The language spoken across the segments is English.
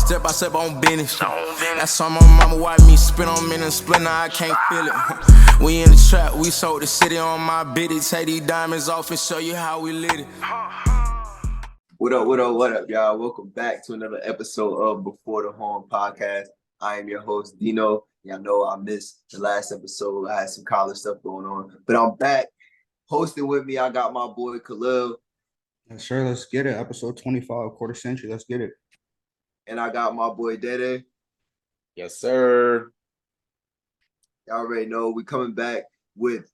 step by step on business. That's on my mama, watch me spin on me and split, now I can't feel it. We in the trap, we sold the city on my biddy. Take these diamonds off and show you how we lit it. What up, y'all? Welcome back to another episode of Before the Horn podcast. I am your host, Dino. Y'all know I missed the last episode. I had some college stuff going on, but I'm back. Hosting with me, I got my boy Khalil. Sure, let's get it. Episode 25, quarter century. Let's get it. And I got my boy Dede. Yes, sir. Y'all already know we coming back with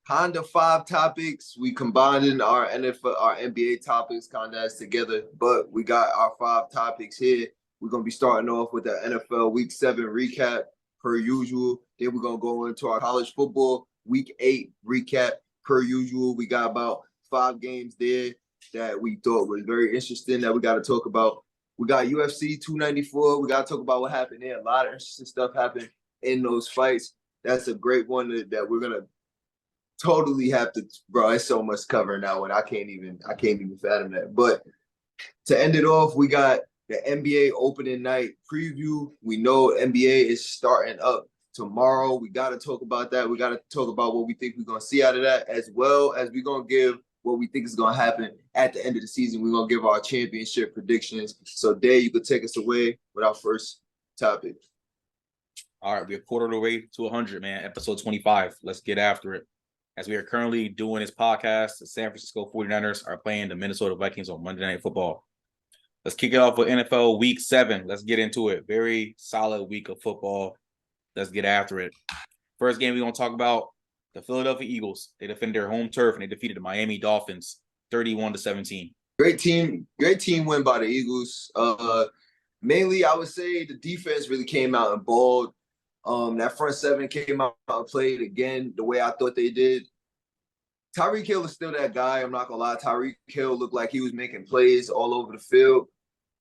kind of 5 topics. We combined our NFL, our NBA topics kind of as together, but we got our 5 topics here. We're going to be starting off with the NFL Week 7 recap per usual. Then we're going to go into our college football Week 8 recap per usual. We got about 5 games there that we thought was very interesting that we got to talk about. We got UFC 294. We got to talk about what happened there. A lot of interesting stuff happened in those fights. That's a great one that we're going to totally have to, bro. It's so much covering that one. I can't even fathom that. But to end it off, we got the NBA opening night preview. We know NBA is starting up tomorrow. We got to talk about that. We got to talk about what we think we're going to see out of that, as well as we're going to give what we think is going to happen at the end of the season. We're going to give our championship predictions. So, Dave, you could take us away with our first topic. All right, we're a quarter of the way to 100, man. Episode 25. Let's get after it. As we are currently doing this podcast, the San Francisco 49ers are playing the Minnesota Vikings on Monday Night Football. Let's kick it off with NFL Week 7. Let's get into it. Very solid week of football. Let's get after it. First game we're going to talk about, the Philadelphia Eagles. They defended their home turf and they defeated the Miami Dolphins 31-17. Great team win by the Eagles. Mainly, I would say the defense really came out and balled. That front 7 came out and played again the way I thought they did. Tyreek Hill is still that guy. I'm not going to lie. Tyreek Hill looked like he was making plays all over the field.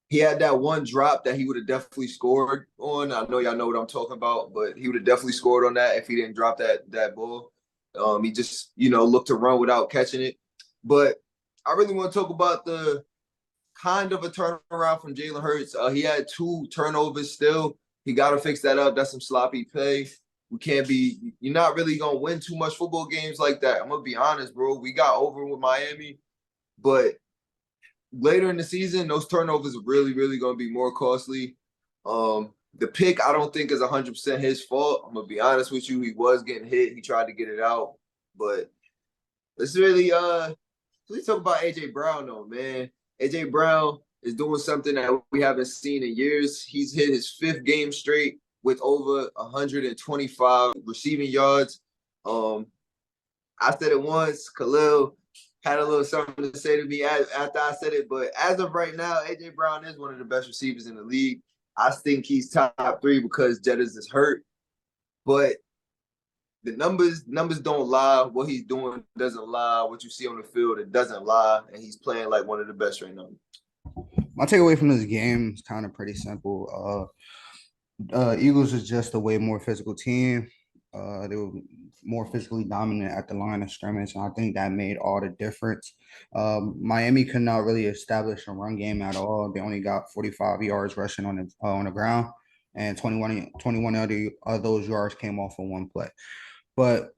He had that one drop that he would have definitely scored on. I know y'all know what I'm talking about, but he would have definitely scored on that if he didn't drop that ball. He just, looked to run without catching it. But I really want to talk about the kind of a turnaround from Jalen Hurts. He had 2 turnovers still. He got to fix that up. That's some sloppy play. You're not really going to win too much football games like that. I'm going to be honest, bro. We got over with Miami, but later in the season, those turnovers are really, really going to be more costly. The pick, I don't think is 100% his fault. I'm going to be honest with you. He was getting hit. He tried to get it out. But let's really talk about A.J. Brown, though, man. A.J. Brown is doing something that we haven't seen in years. He's hit his 5th game straight with over 125 receiving yards. I said it once. Khalil had a little something to say to me after I said it. But as of right now, A.J. Brown is one of the best receivers in the league. I think he's top 3 because Jettas is hurt. But the numbers don't lie. What he's doing doesn't lie. What you see on the field, it doesn't lie. And he's playing like one of the best right now. My takeaway from this game is kind of pretty simple. Eagles is just a way more physical team. They were more physically dominant at the line of scrimmage, and I think that made all the difference. Miami could not really establish a run game at all. They only got 45 yards rushing on the ground, and 21 of those yards came off of one play. But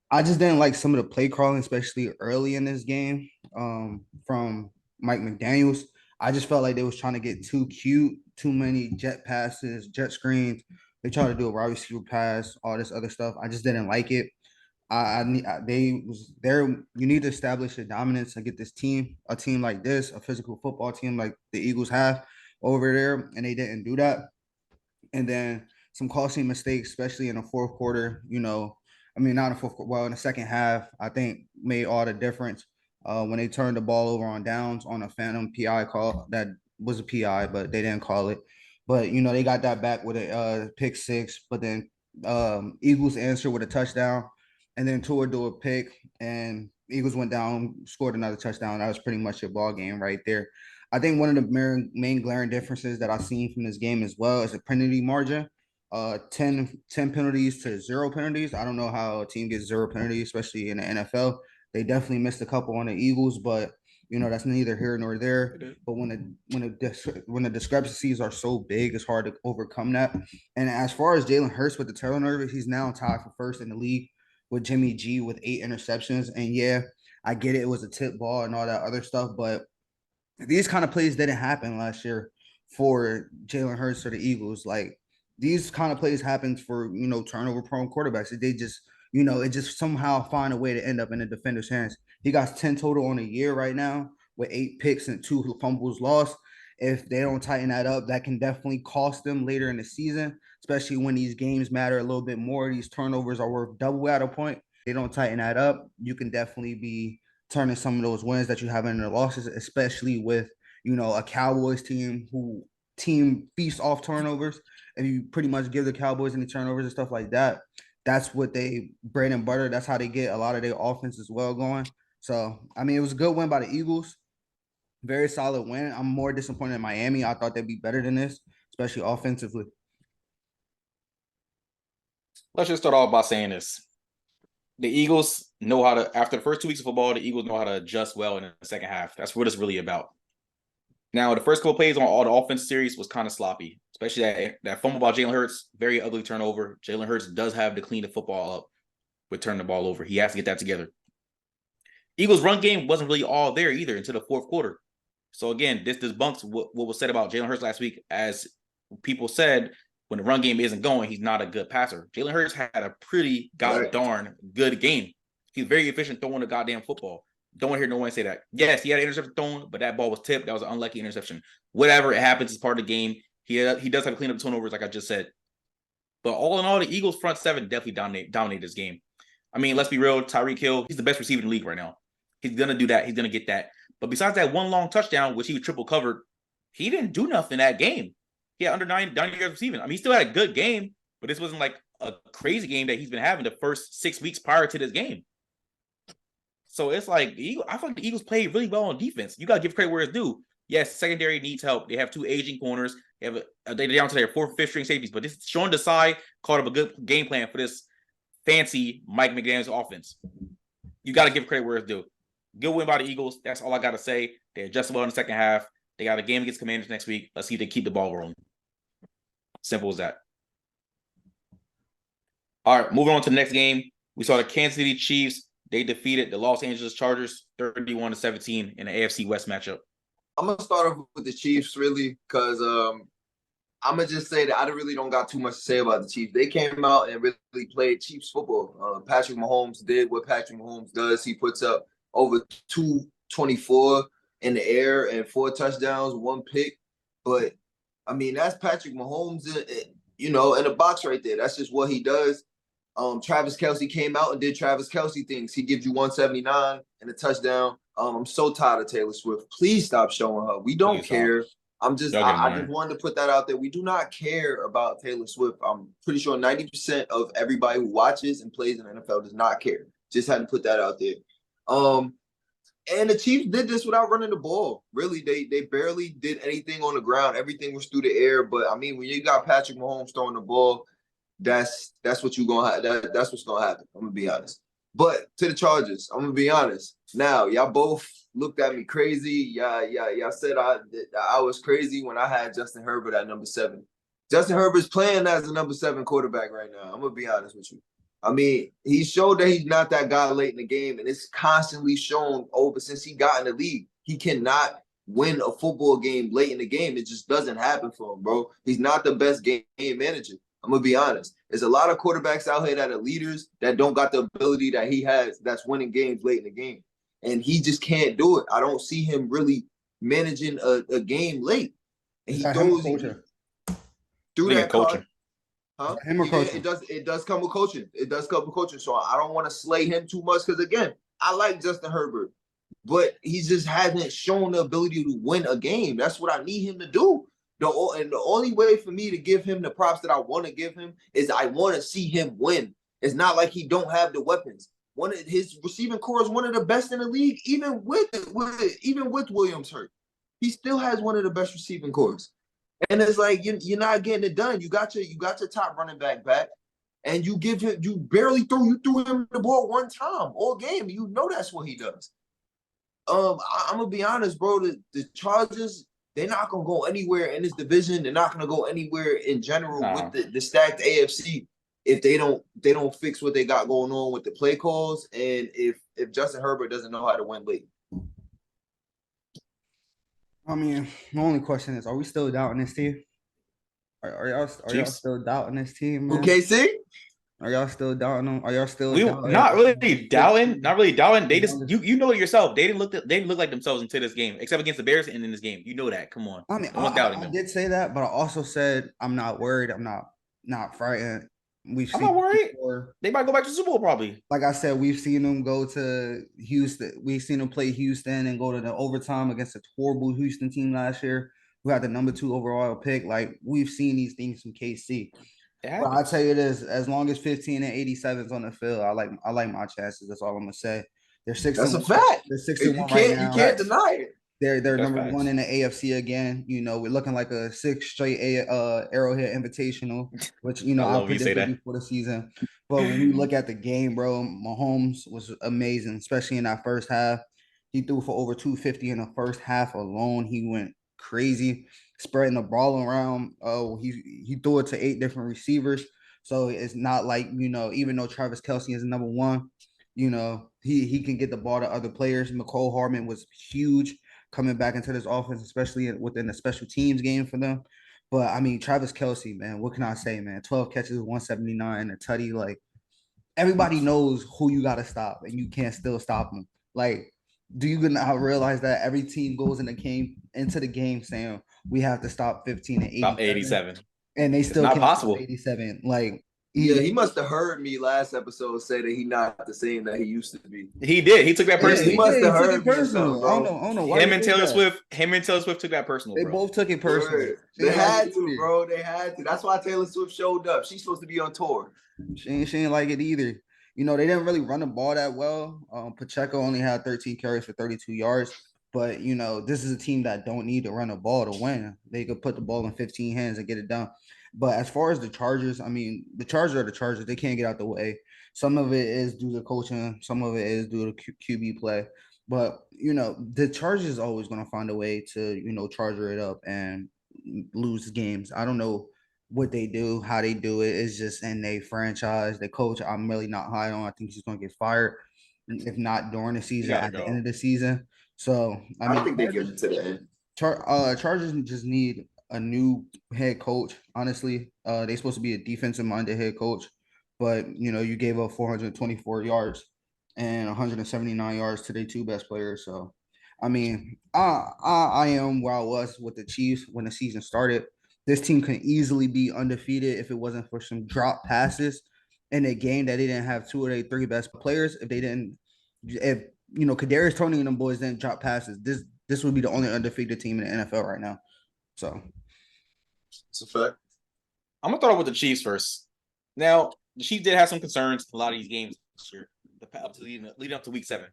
I just didn't like some of the play calling, especially early in this game from Mike McDaniels. I just felt like they was trying to get too cute, too many jet passes, jet screens. They tried to do a wide receiver pass, all this other stuff. I just didn't like it. They was there. You need to establish a dominance and get this team, a team like this, a physical football team like the Eagles have over there, and they didn't do that. And then some costly mistakes, especially in the fourth quarter. Not in the fourth quarter. Well, in the second half, I think made all the difference. When they turned the ball over on downs on a phantom PI call, that was a PI, but they didn't call it. But, they got that back with a pick 6, but then Eagles answered with a touchdown, and then Tua do a pick, and Eagles went down, scored another touchdown. That was pretty much a ball game right there. I think one of the main glaring differences that I've seen from this game as well is the penalty margin. 10 penalties to 0 penalties. I don't know how a team gets 0 penalties, especially in the NFL. They definitely missed a couple on the Eagles, but That's neither here nor there. But when the discrepancies are so big, it's hard to overcome that. And as far as Jalen Hurts with the turnovers, he's now tied for first in the league with Jimmy G with 8 interceptions. And yeah, I get it. It was a tip ball and all that other stuff, but these kind of plays didn't happen last year for Jalen Hurts or the Eagles. Like these kind of plays happens for turnover prone quarterbacks. They just it just somehow find a way to end up in the defender's hands. He got 10 total on a year right now with 8 picks and 2 fumbles lost. If they don't tighten that up, that can definitely cost them later in the season, especially when these games matter a little bit more. These turnovers are worth double at a point. They don't tighten that up, you can definitely be turning some of those wins that you have into losses, especially with a Cowboys team feasts off turnovers. If you pretty much give the Cowboys any turnovers and stuff like that, that's what they bread and butter. That's how they get a lot of their offense as well going. So I mean, it was a good win by the Eagles. Very solid win. I'm more disappointed in Miami. I thought they'd be better than this, especially offensively. Let's just start off by saying this. The Eagles know how to, after the first 2 weeks of football, the Eagles know how to adjust well in the second half. That's what it's really about. Now, the first couple plays on all the offense series was kind of sloppy, especially that fumble by Jalen Hurts, very ugly turnover. Jalen Hurts does have to clean the football up with turning the ball over. He has to get that together. Eagles' run game wasn't really all there either until the fourth quarter. So again, this debunks what was said about Jalen Hurts last week. As people said, when the run game isn't going, he's not a good passer. Jalen Hurts had a pretty darn good game. He's very efficient throwing the goddamn football. Don't want to hear no one say that. Yes, he had an interception thrown, but that ball was tipped. That was an unlucky interception. Whatever, it happens. It's part of the game. He does have to clean up turnovers, like I just said. But all in all, the Eagles' front seven definitely dominated this game. I mean, let's be real. Tyreek Hill, he's the best receiver in the league right now. He's going to do that. He's going to get that. But besides that one long touchdown, which he was triple covered, he didn't do nothing that game. He had under 90 yards receiving. I mean, he still had a good game, but this wasn't like a crazy game that he's been having the first 6 weeks prior to this game. So it's like, I feel like the Eagles played really well on defense. You got to give credit where it's due. Yes, secondary needs help. They have 2 aging corners. They're down to their 4th, 5th string safeties. But this Sean Desai called up a good game plan for this fancy Mike McDaniels offense. You got to give credit where it's due. Good win by the Eagles. That's all I got to say. They adjusted well in the second half. They got a game against Commanders next week. Let's see if they keep the ball rolling. Simple as that. All right, moving on to the next game. We saw the Kansas City Chiefs. They defeated the Los Angeles Chargers 31-17 in the AFC West matchup. I'm going to start off with the Chiefs, really, because I'm going to just say that I really don't got too much to say about the Chiefs. They came out and really played Chiefs football. Patrick Mahomes did what Patrick Mahomes does. He puts up over 224 in the air and 4 touchdowns, 1 pick. But, I mean, that's Patrick Mahomes, in the box right there. That's just what he does. Travis Kelce came out and did Travis Kelce things. He gives you 179 and a touchdown. I'm so tired of Taylor Swift. Please stop showing her. We don't care. I just wanted to put that out there. We do not care about Taylor Swift. I'm pretty sure 90% of everybody who watches and plays in the NFL does not care. Just had to put that out there. And the Chiefs did this without running the ball. Really, they barely did anything on the ground. Everything was through the air. But I mean, when you got Patrick Mahomes throwing the ball, that's what you're gonna have. That's what's gonna happen. I'm gonna be honest. But to the Chargers, I'm gonna be honest. Now, y'all both looked at me crazy. Y'all said I was crazy when I had Justin Herbert at number 7. Justin Herbert's playing as a number 7 quarterback right now. I'm gonna be honest with you. I mean, he showed that he's not that guy late in the game, and it's constantly shown over since he got in the league. He cannot win a football game late in the game. It just doesn't happen for him, bro. He's not the best game manager. I'm going to be honest. There's a lot of quarterbacks out here that are leaders that don't got the ability that he has that's winning games late in the game. And he just can't do it. I don't see him really managing a game late. And he throws through that coaching. Huh? It does come with coaching. It does come with coaching. So I don't want to slay him too much because, again, I like Justin Herbert. But he just hasn't shown the ability to win a game. That's what I need him to do. And the only way for me to give him the props that I want to give him is I want to see him win. It's not like he don't have the weapons. One of his receiving core is one of the best in the league, even with Williams hurt. He still has one of the best receiving cores. And it's like you're not getting it done. You got your top running back, and you threw him the ball one time all game. You know that's what he does. I'm gonna be honest, bro. The Chargers, they're not gonna go anywhere in this division. They're not gonna go anywhere in general with the stacked AFC if they don't fix what they got going on with the play calls, and if Justin Herbert doesn't know how to win late. I mean, my only question is, are we still doubting this team? Are y'all still doubting this team, man? KC? Are y'all still doubting them? Are y'all still doubting? Not really doubting. They just you know it yourself. They didn't look like themselves into this game, except against the Bears and in this game. You know that. Come on. I mean, no one's doubting I them. did say that, but I also said I'm not worried. I'm not frightened. I'm not worried. They might go back to the Super Bowl probably. Like I said, we've seen them go to Houston. We've seen them play Houston and go to the overtime against a horrible Houston team last year, who had the number 2 overall pick. Like, we've seen these things from KC. But I'll tell you this: as long as 15 and 87 is on the field, I like my chances. That's all I'm gonna say. They're 6. That's a fact. They're 6-1 right now. You can't deny it. They're number 1 in the AFC again. You know, we're looking like a 6th straight Arrowhead Invitational, which I predicted before the season. But when you look at the game, bro, Mahomes was amazing, especially in that first half. He threw for over 250 in the first half alone. He went crazy, spreading the ball around. Oh, he threw it to 8 different receivers. So it's not like, even though Travis Kelce is number 1, he can get the ball to other players. McCole Hardman was huge coming back into this offense, especially within the special teams game for them. But I mean, Travis Kelce, man, what can I say, man? 12 catches, 179, a tutty. Like, everybody knows who you got to stop, and you can't still stop them. Like, do you not realize that every team goes into the game saying we have to stop 15 and 87, and they still not can't possible. 87. Like, he must have heard me last episode say that he not the same that he used to be. He did. He took that personally. He must have heard me personal. I don't know. Him and Taylor Swift took that personal. They both took it personally. They had to, bro. They had to. That's why Taylor Swift showed up. She's supposed to be on tour. She ain't like it either. They didn't really run the ball that well. Pacheco only had 13 carries for 32 yards. But, this is a team that don't need to run the ball to win. They could put the ball in 15 hands and get it done. But as far as the Chargers, I mean, the Chargers are the Chargers. They can't get out the way. Some of it is due to coaching. Some of it is due to QB play. But, the Chargers is always going to find a way to, charger it up and lose games. I don't know what they do, how they do it. It's just in their franchise. The coach, I'm really not high on. I think he's going to get fired, if not during the season, at the end of the season. So, I think they give it to the end. Chargers just need a new head coach. Honestly, they're supposed to be a defensive-minded head coach, but you gave up 424 yards and 179 yards to their 2 best players. So, I mean, I am where I was with the Chiefs when the season started. This team can easily be undefeated if it wasn't for some drop passes in a game that they didn't have 2 of their 3 best players. If Kadarius Toney and them boys didn't drop passes, this would be the only undefeated team in the NFL right now. So, it's a fact. I'm gonna start with the Chiefs first. Now, the Chiefs did have some concerns in a lot of these games this year, leading up to Week 7.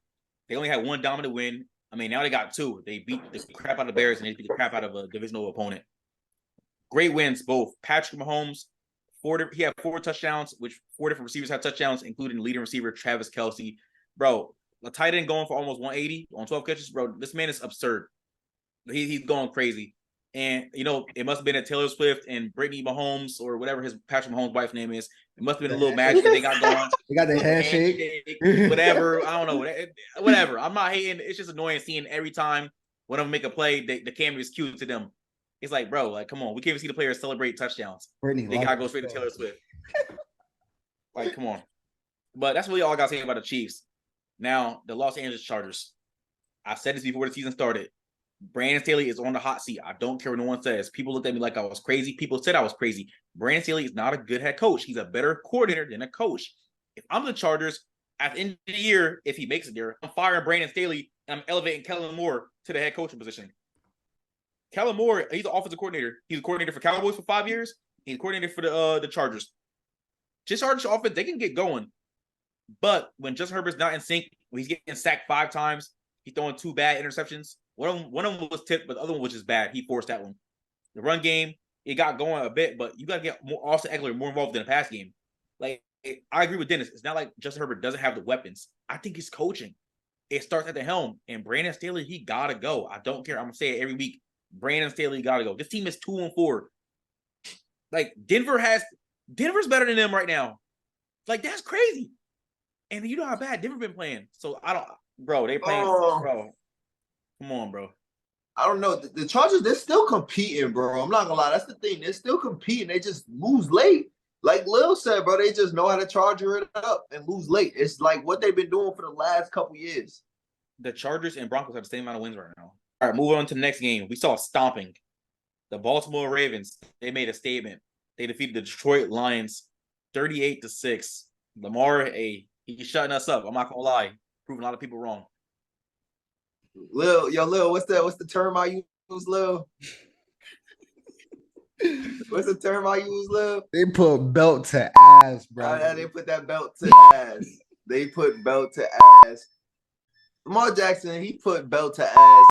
They only had 1 dominant win. I mean, now they got 2. They beat the crap out of the Bears and they beat the crap out of a divisional opponent. Great wins, both. Patrick Mahomes, he had 4 touchdowns, which 4 different receivers had touchdowns, including leading receiver Travis Kelce. Bro, a tight end going for almost 180 on 12 catches, bro. This man is absurd. He's going crazy. And, it must have been at Taylor Swift and Brittany Mahomes or whatever his Patrick Mahomes' wife name is. It must have been a little magic that they got going. They got the handshake. Whatever. I don't know. Whatever. I'm not hating. It's just annoying seeing every time one of them make a play, the camera is cued to them. It's like, bro, like, come on. We can't even see the players celebrate touchdowns. They got to go straight to Taylor Swift. Like, come on. But that's really all I got to say about the Chiefs. Now, the Los Angeles Chargers. I said this before the season started. Brandon Staley is on the hot seat. I don't care what no one says. People looked at me like I was crazy. People said I was crazy. Brandon Staley is not a good head coach. He's a better coordinator than a coach. If I'm the Chargers, at the end of the year, if he makes it there, I'm firing Brandon Staley and I'm elevating Kellen Moore to the head coaching position. Kellen Moore, he's an offensive coordinator. He's a coordinator for Cowboys for 5 years. He's a coordinator for the Chargers. Just Chargers offense, they can get going. But when Justin Herbert's not in sync, when he's getting sacked 5 times, he's throwing 2 bad interceptions. One of them was tipped, but the other one was just bad. He forced that one. The run game, it got going a bit, but you got to get Austin Eckler more involved in the pass game. Like, I agree with Dennis. It's not like Justin Herbert doesn't have the weapons. I think he's coaching. it starts at the helm. And Brandon Staley, he gotta go. I don't care. I'm gonna say it every week. Brandon Staley gotta go. This team is 2-4. Like Denver's better than them right now. Like that's crazy. And you know how bad Denver been playing. So I don't, bro. They playing, bro. Come on, bro. I don't know. The Chargers, they're still competing, bro. I'm not gonna lie. That's the thing. They're still competing. They just lose late. Like Lil said, bro, they just know how to charger it up and lose late. It's like what they've been doing for the last couple years. The Chargers and Broncos have the same amount of wins right now. All right, moving on to the next game. We saw stomping. The Baltimore Ravens, they made a statement. They defeated the Detroit Lions 38-6. Lamar, he's shutting us up. I'm not gonna lie. Proving a lot of people wrong. Lil, what's the term I use, Lil? What's the term I use, Lil? They put belt to ass, bro. They put that belt to ass. They put belt to ass. Lamar Jackson, he put belt to ass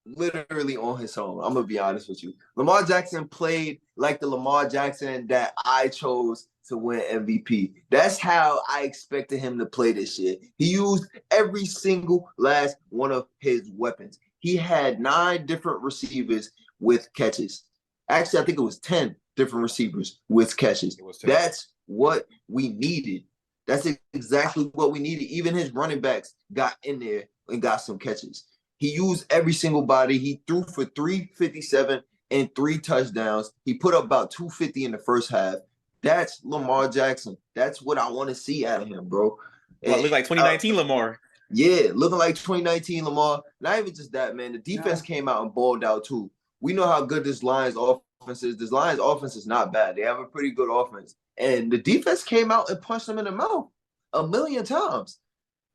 literally on his own. I'm gonna be honest with you. Lamar Jackson played like the Lamar Jackson that I chose to win MVP. That's how I expected him to play this year. He used every single last one of his weapons. He had 9 different receivers with catches. Actually, I think it was 10 different receivers with catches. That's what we needed. That's exactly what we needed. Even his running backs got in there and got some catches. He used every single body. He threw for 357 and 3 touchdowns. He put up about 250 in the first half. That's Lamar Jackson. That's what I want to see out of him, bro. Well, it looked like 2019 Lamar. Yeah, looking like 2019 Lamar. Not even just that, man. The defense came out and balled out too. We know how good this Lions offense is. This Lions offense is not bad. They have a pretty good offense. And the defense came out and punched them in the mouth 1,000,000 times.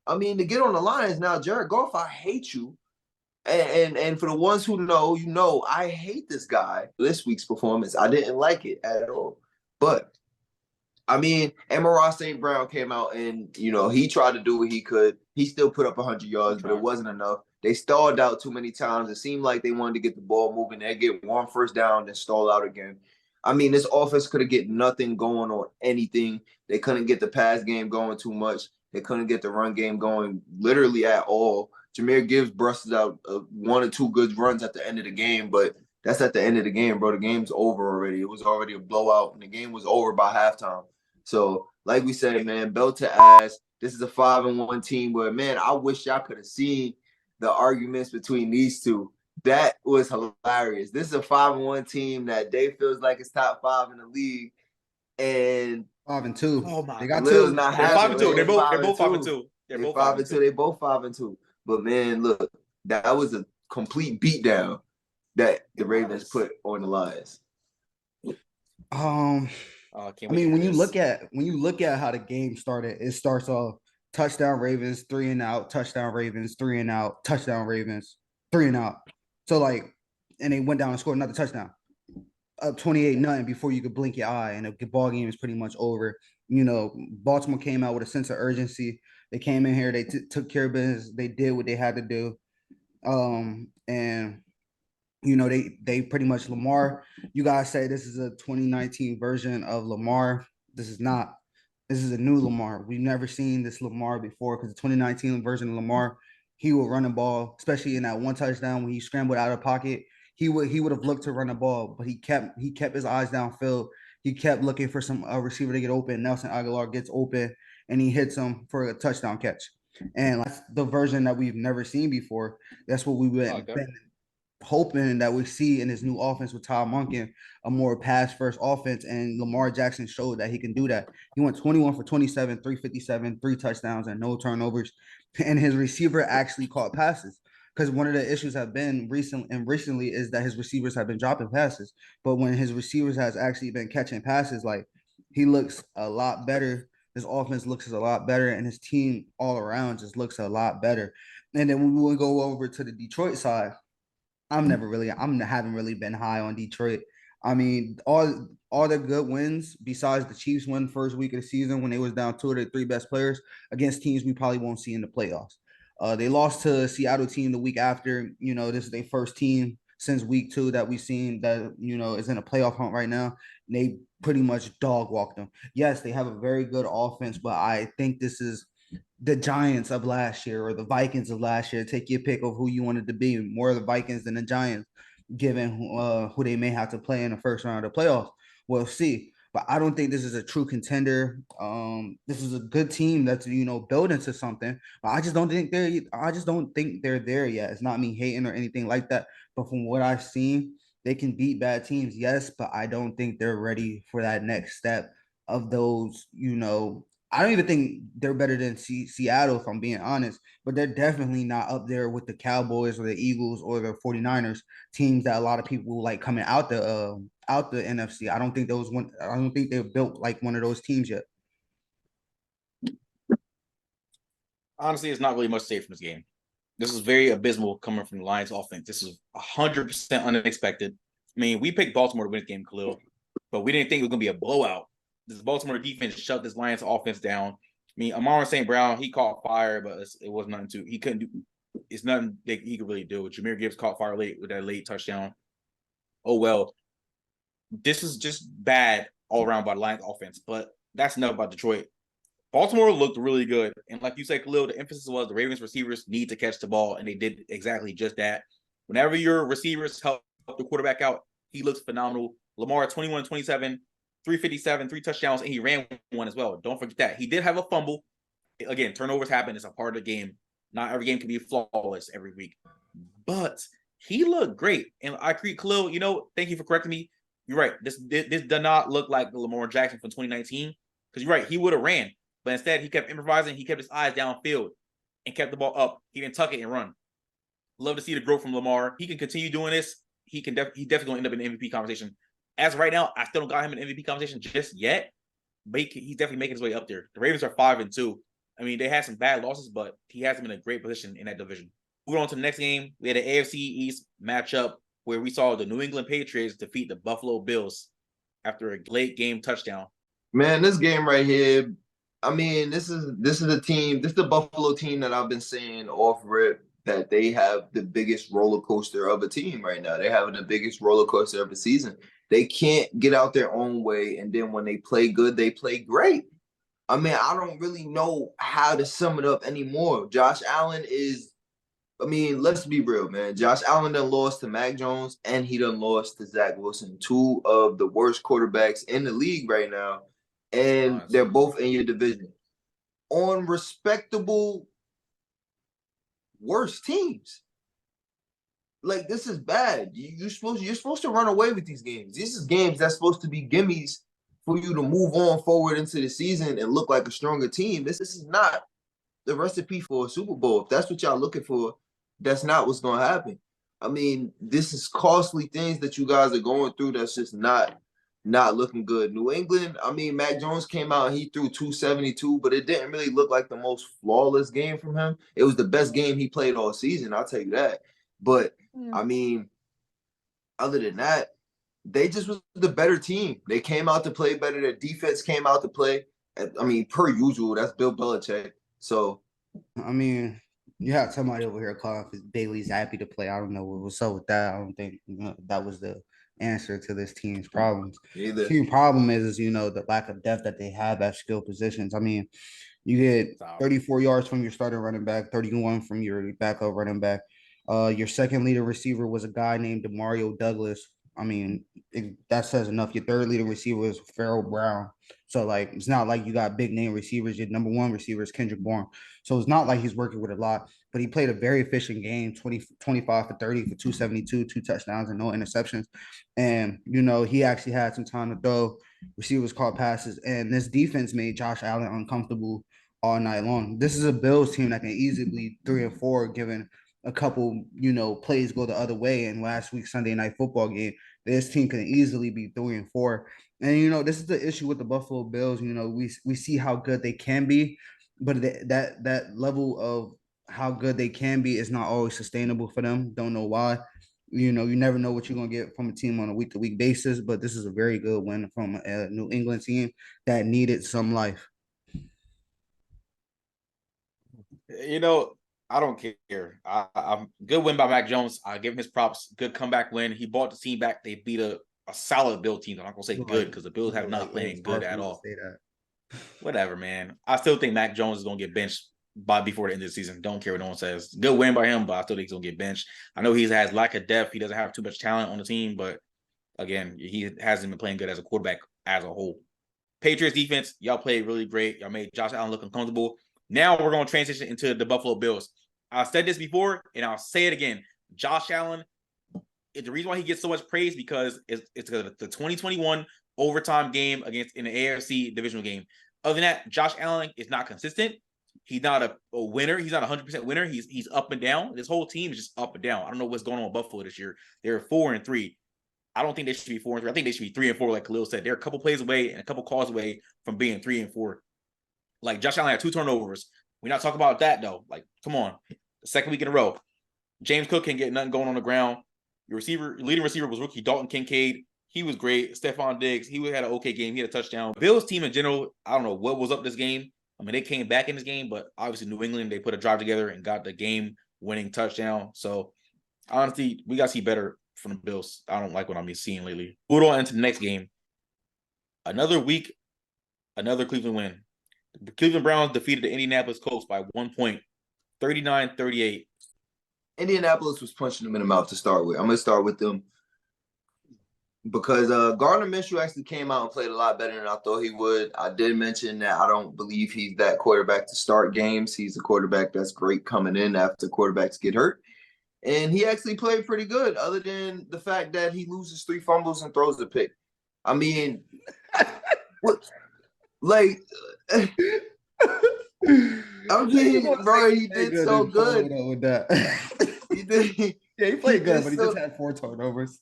I mean, to get on the Lions now, Jared Goff, I hate you. And for the ones who know, you know, I hate this guy. This week's performance, I didn't like it at all. But I mean, Amon-Ra St. Brown came out and, you know, he tried to do what he could. He still put up 100 yards, but it wasn't enough. They stalled out too many times. It seemed like they wanted to get the ball moving. They get 1 first down, then stall out again. I mean, this offense could have get nothing going on anything. They couldn't get the pass game going too much. They couldn't get the run game going literally at all. Jahmyr Gibbs busted out 1 or 2 good runs at the end of the game, but that's at the end of the game, bro. The game's over already. It was already a blowout, and the game was over by halftime. So, like we said, man, belt to ass. This is a 5-1 team where, man, I wish y'all could have seen the arguments between these two. That was hilarious. This is a 5-1 team that Dave feels like is top 5 in the league, and 5-2. Oh my! They got Lil's 2. not They're happy. 5-2. They're both 5-2. They're 5-2. They both 5-2. But man, look, that was a complete beatdown that the Ravens put on the Lions. I mean, when you look at how the game started, it starts off touchdown Ravens, 3 and out, touchdown Ravens, 3 and out, touchdown Ravens, 3 and out. So like, and they went down and scored another touchdown, up 28-0 before you could blink your eye, and the ball game is pretty much over. You know, Baltimore came out with a sense of urgency. They came in here, they took care of business, they did what they had to do, and you know, they pretty much Lamar. You guys say this is a 2019 version of Lamar. This is not. This is a new Lamar. We've never seen this Lamar before, because the 2019 version of Lamar, he would run the ball, especially in that 1 touchdown when he scrambled out of pocket. He would have looked to run the ball, but he kept his eyes downfield. He kept looking for some receiver to get open. Nelson Aguilar gets open, and he hits him for a touchdown catch. And that's the version that we've never seen before. That's what we've been hoping that we see in this new offense with Todd Monken, a more pass-first offense, and Lamar Jackson showed that he can do that. He went 21 for 27, 357, 3 touchdowns, and no turnovers. And his receiver actually caught passes, because one of the issues have been recently is that his receivers have been dropping passes. But when his receivers has actually been catching passes, like, he looks a lot better. His offense looks a lot better, and his team all around just looks a lot better. And then when we go over to the Detroit side, I haven't really been high on Detroit. I mean, all the good wins besides the Chiefs win first week of the season when they was down 2 of their 3 best players against teams we probably won't see in the playoffs. They lost to a Seattle team the week after. You know, this is their first team since week 2 that we've seen that, you know, is in a playoff hunt right now. And they pretty much dog walked them. Yes, they have a very good offense, but I think this is the Giants of last year or the Vikings of last year. Take your pick of who you wanted to be. More of the Vikings than the Giants, given who they may have to play in the first round of the playoffs. We'll see. But I don't think this is a true contender. This is a good team that's built into something. But I just don't think they're there yet. It's not me hating or anything like that. But from what I've seen, they can beat bad teams, yes, but I don't think they're ready for that next step of those, I don't even think they're better than Seattle, if I'm being honest, but they're definitely not up there with the Cowboys or the Eagles or the 49ers, teams that a lot of people like coming out the NFC. I don't think they're built like one of those teams yet. Honestly, it's not really much to say from this game. This is very abysmal coming from the Lions offense. This is 100% unexpected. I mean, we picked Baltimore to win this game, Khalil, but we didn't think it was going to be a blowout. This Baltimore defense shut this Lions offense down. I mean, Amon St. Brown, he caught fire, but it was nothing he couldn't do. It's nothing that he could really do. Jameer Gibbs caught fire late with that late touchdown. Oh, well. This is just bad all around by the Lions offense, but that's enough about Detroit. Baltimore looked really good. And like you said, Khalil, the emphasis was the Ravens receivers need to catch the ball, and they did exactly just that. Whenever your receivers help the quarterback out, he looks phenomenal. Lamar, 21-27, 357, 3 touchdowns, and he ran one as well. Don't forget that. He did have a fumble. Again, turnovers happen. It's a part of the game. Not every game can be flawless every week. But he looked great. And I agree, Khalil, thank you for correcting me. You're right. This did not look like the Lamar Jackson from 2019. Because you're right, he would have ran. But instead, he kept improvising. He kept his eyes downfield and kept the ball up. He didn't tuck it and run. Love to see the growth from Lamar. He can continue doing this. He definitely going to end up in the MVP conversation. As right now, I still don't got him in the MVP conversation just yet. But he's definitely making his way up there. The Ravens are 5-2. I mean, they had some bad losses, but he has them in a great position in that division. Moving on to the next game, we had an AFC East matchup where we saw the New England Patriots defeat the Buffalo Bills after a late game touchdown. Man, this game right here, I mean, this is a team, this is the Buffalo team that I've been saying off rip that they have the biggest roller coaster of a team right now. They're having the biggest roller coaster of a season. They can't get out their own way, and then when they play good, they play great. I mean, I don't really know how to sum it up anymore. Josh Allen is, I mean, let's be real, man. Josh Allen done lost to Mac Jones, and he done lost to Zach Wilson, 2 of the worst quarterbacks in the league right now. And they're both in your division. On respectable, worse teams. Like, this is bad. You're supposed to run away with these games. These is games that's supposed to be gimmies for you to move on forward into the season and look like a stronger team. This is not the recipe for a Super Bowl. If that's what y'all looking for, that's not what's going to happen. I mean, this is costly things that you guys are going through that's just not looking good. New England, I mean, Mac Jones came out and he threw 272, but it didn't really look like the most flawless game from him. It was the best game he played all season, I'll tell you that. But, I mean, other than that, they just was the better team. They came out to play better. Their defense came out to play. I mean, per usual, that's Bill Belichick. So, I mean, you have somebody over here calling if Bailey's happy to play. I don't know what's up with that. I don't think that was the answer to this team's problems. The team problem is the lack of depth that they have at skill positions. I mean, you get 34 yards from your starting running back, 31 from your backup running back. Your second leader receiver was a guy named Demario Douglas. I mean, that says enough. Your third leading receiver is Farrell Brown. So, like, it's not like you got big name receivers. Your number one receiver is Kendrick Bourne. So, it's not like he's working with a lot. But he played a very efficient game, 25 for 30 for 272, 2 touchdowns and no interceptions. And, he actually had some time to throw. Receivers caught passes. And this defense made Josh Allen uncomfortable all night long. This is a Bills team that can easily be 3-4 given a couple, plays go the other way. In last week's Sunday night football game, this team can easily be 3-4. And, this is the issue with the Buffalo Bills. We see how good they can be, but that level of how good they can be is not always sustainable for them. Don't know why. You never know what you're going to get from a team on a week-to-week basis, but this is a very good win from a New England team that needed some life. I don't care. I'm good win by Mac Jones. I give him his props. Good comeback win. He brought the team back. They beat a solid Bill team. I'm not gonna say good because the Bills have not playing good at all. Whatever, man. I still think Mac Jones is gonna get benched before the end of the season. Don't care what no one says. Good win by him, but I still think he's gonna get benched. I know he has lack of depth. He doesn't have too much talent on the team, but again, he hasn't been playing good as a quarterback as a whole. Patriots defense, y'all played really great. Y'all made Josh Allen look uncomfortable. Now we're going to transition into the Buffalo Bills. I said this before, and I'll say it again. Josh Allen, the reason why he gets so much praise because it's because of the 2021 overtime game against in the AFC divisional game. Other than that, Josh Allen is not consistent. He's not a winner. He's not 100% winner. He's up and down. This whole team is just up and down. I don't know what's going on with Buffalo this year. They're 4-3. I don't think they should be 4-3. I think they should be 3-4, like Khalil said. They're a couple plays away and a couple calls away from being 3-4. Like Josh Allen had 2 turnovers. We're not talking about that though. Like, come on, the second week in a row, James Cook can't get nothing going on the ground. Your leading receiver was rookie Dalton Kincaid. He was great. Stephon Diggs, he had an okay game. He had a touchdown. Bills team in general, I don't know what was up this game. I mean, they came back in this game, but obviously New England, they put a drive together and got the game-winning touchdown. So honestly, we got to see better from the Bills. I don't like what I'm seeing lately. Move on into the next game. Another week, another Cleveland win. The Cleveland Browns defeated the Indianapolis Colts by 1 point, 39-38. Indianapolis was punching them in the mouth to start with. I'm going to start with them because Gardner Minshew actually came out and played a lot better than I thought he would. I did mention that I don't believe he's that quarterback to start games. He's a quarterback that's great coming in after quarterbacks get hurt. And he actually played pretty good, other than the fact that he loses 3 fumbles and throws a pick. I mean, what? Like, I mean, bro, he did so good. With that. He did. Yeah, he played good, but he just had 4 turnovers.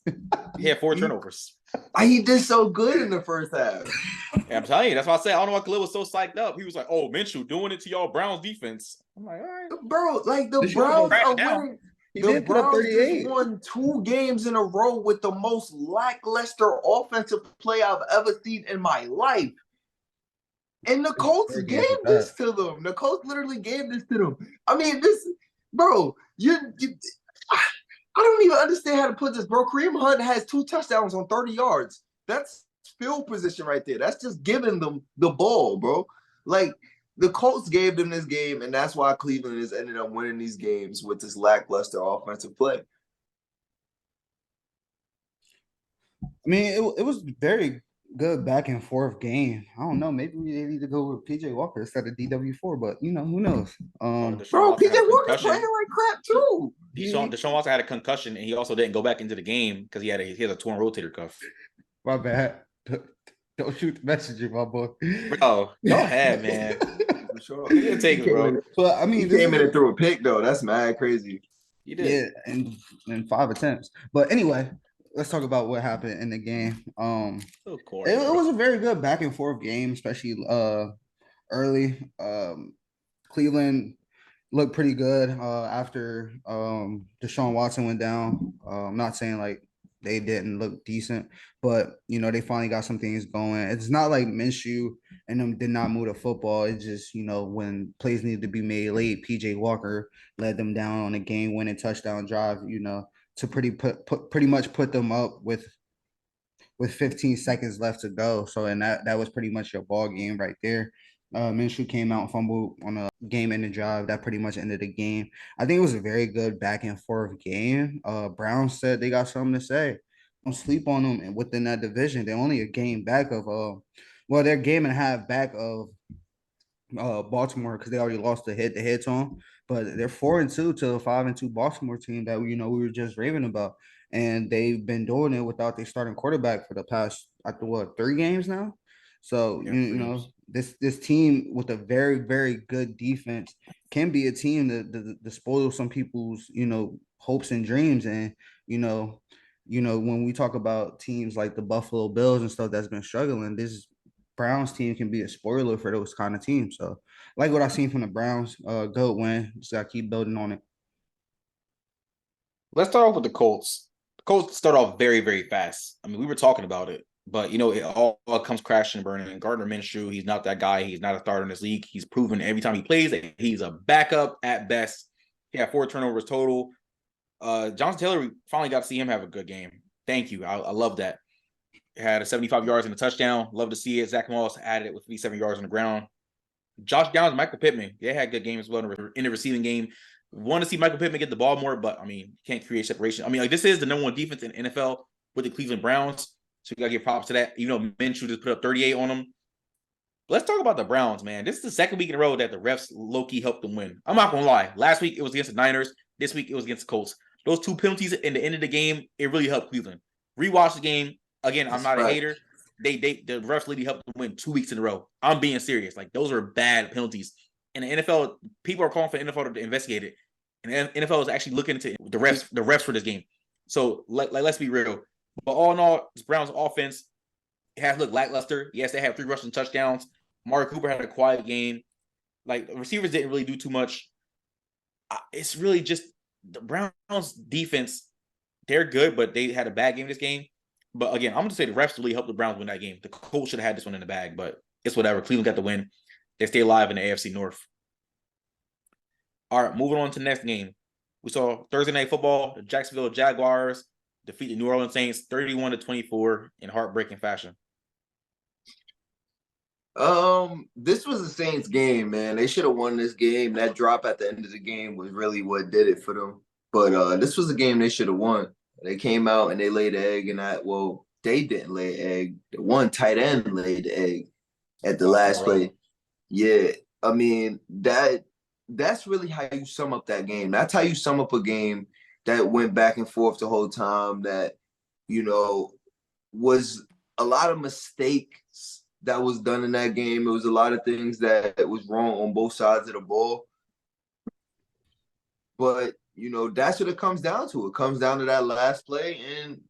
He had 4 turnovers. He did so good in the first half. Yeah, I'm telling you, that's why I said I don't know why Khalil was so psyched up. He was like, "Oh, Minshew doing it to y'all Browns defense." I'm like, all right, bro. Like the Browns are winning. The Browns just won 2 games in a row with the most lackluster offensive play I've ever seen in my life. And the Colts gave this to them. The Colts literally gave this to them. I mean, this, bro, I don't even understand how to put this, bro. Kareem Hunt has 2 touchdowns on 30 yards. That's field position right there. That's just giving them the ball, bro. Like, the Colts gave them this game, and that's why Cleveland has ended up winning these games with this lackluster offensive play. I mean, it was very good back and forth game. I don't know. Maybe we need to go with PJ Walker instead of DW4, but who knows? Bro, PJ Walker's playing like crap too. Deshaun Watson had a concussion, and he also didn't go back into the game because he had a torn rotator cuff. My bad. Don't shoot the messenger, my boy. Bro, go ahead, man. For sure. He didn't take it, bro. But I mean, he came in and threw a pick though. That's mad crazy. He did. Yeah, and 5 attempts. But anyway, let's talk about what happened in the game. It was a very good back and forth game, especially early. Cleveland looked pretty good after Deshaun Watson went down. I'm not saying like they didn't look decent, but they finally got some things going. It's not like Minshew and them did not move the football. It's just when plays needed to be made late, PJ Walker led them down on a game-winning touchdown drive. To pretty much put them up with 15 seconds left to go. So and that was pretty much your ball game right there. Minshew came out and fumbled on a game-ending drive that pretty much ended the game. I think it was a very good back and forth game. Browns said they got something to say. Don't sleep on them, and within that division, they're only a game back of they're a game and a half back of Baltimore because they already lost the head-to-head to them. But they're 4-2 to a 5-2 Baltimore team that we were just raving about, and they've been doing it without their starting quarterback for the past 3 games now. So this team with a very, very good defense can be a team that spoil some people's hopes and dreams. And when we talk about teams like the Buffalo Bills and stuff that's been struggling, this Browns team can be a spoiler for those kind of teams. So like what I've seen from the Browns, go win. Just gotta keep building on it. Let's start off with the Colts. The Colts start off very, very fast. I mean, we were talking about it. But, it all comes crashing and burning. And Gardner Minshew, he's not that guy. He's not a starter in this league. He's proven every time he plays that he's a backup at best. He had 4 turnovers total. Jonathan Taylor, we finally got to see him have a good game. Thank you. I love that. had a 75 yards and a touchdown. Love to see it. Zach Moss added it with 57 yards on the ground. Josh Downs, Michael Pittman, they had good games as well in the receiving game. Want to see Michael Pittman get the ball more, but I mean, can't create separation. I mean, like this is the number one defense in the NFL with the Cleveland Browns, so you gotta give props to that. Even though Minshew just put up 38 on them. Let's talk about the Browns, man. This is the second week in a row that the refs low-key helped them win. I'm not gonna lie. Last week it was against the Niners. This week it was against the Colts. Those two penalties in the end of the game, it really helped Cleveland. Rewatch the game. Again, I'm not a hater. The refs literally helped them win 2 weeks in a row. I'm being serious. Like those are bad penalties. And the NFL, people are calling for the NFL to investigate it. And the NFL is actually looking into the refs for this game. So let's be real. But all in all, this Browns offense has looked lackluster. Yes, they have 3 rushing touchdowns. Amari Cooper had a quiet game. Like the receivers didn't really do too much. It's really just the Browns defense. They're good, but they had a bad game this game. But again, I'm going to say the refs really helped the Browns win that game. The Colts should have had this one in the bag, but it's whatever. Cleveland got the win. They stay alive in the AFC North. All right, moving on to the next game. We saw Thursday Night Football. The Jacksonville Jaguars defeat the New Orleans Saints 31-24 in heartbreaking fashion. This was the Saints game, man. They should have won this game. That drop at the end of the game was really what did it for them. But this was a game they should have won. They came out and they laid the egg, and they didn't lay an egg. The one tight end laid the egg at the last play. Yeah, I mean that's really how you sum up that game. That's how you sum up a game that went back and forth the whole time. That was a lot of mistakes that was done in that game. It was a lot of things that was wrong on both sides of the ball. But that's what it comes down to. It comes down to that last play, and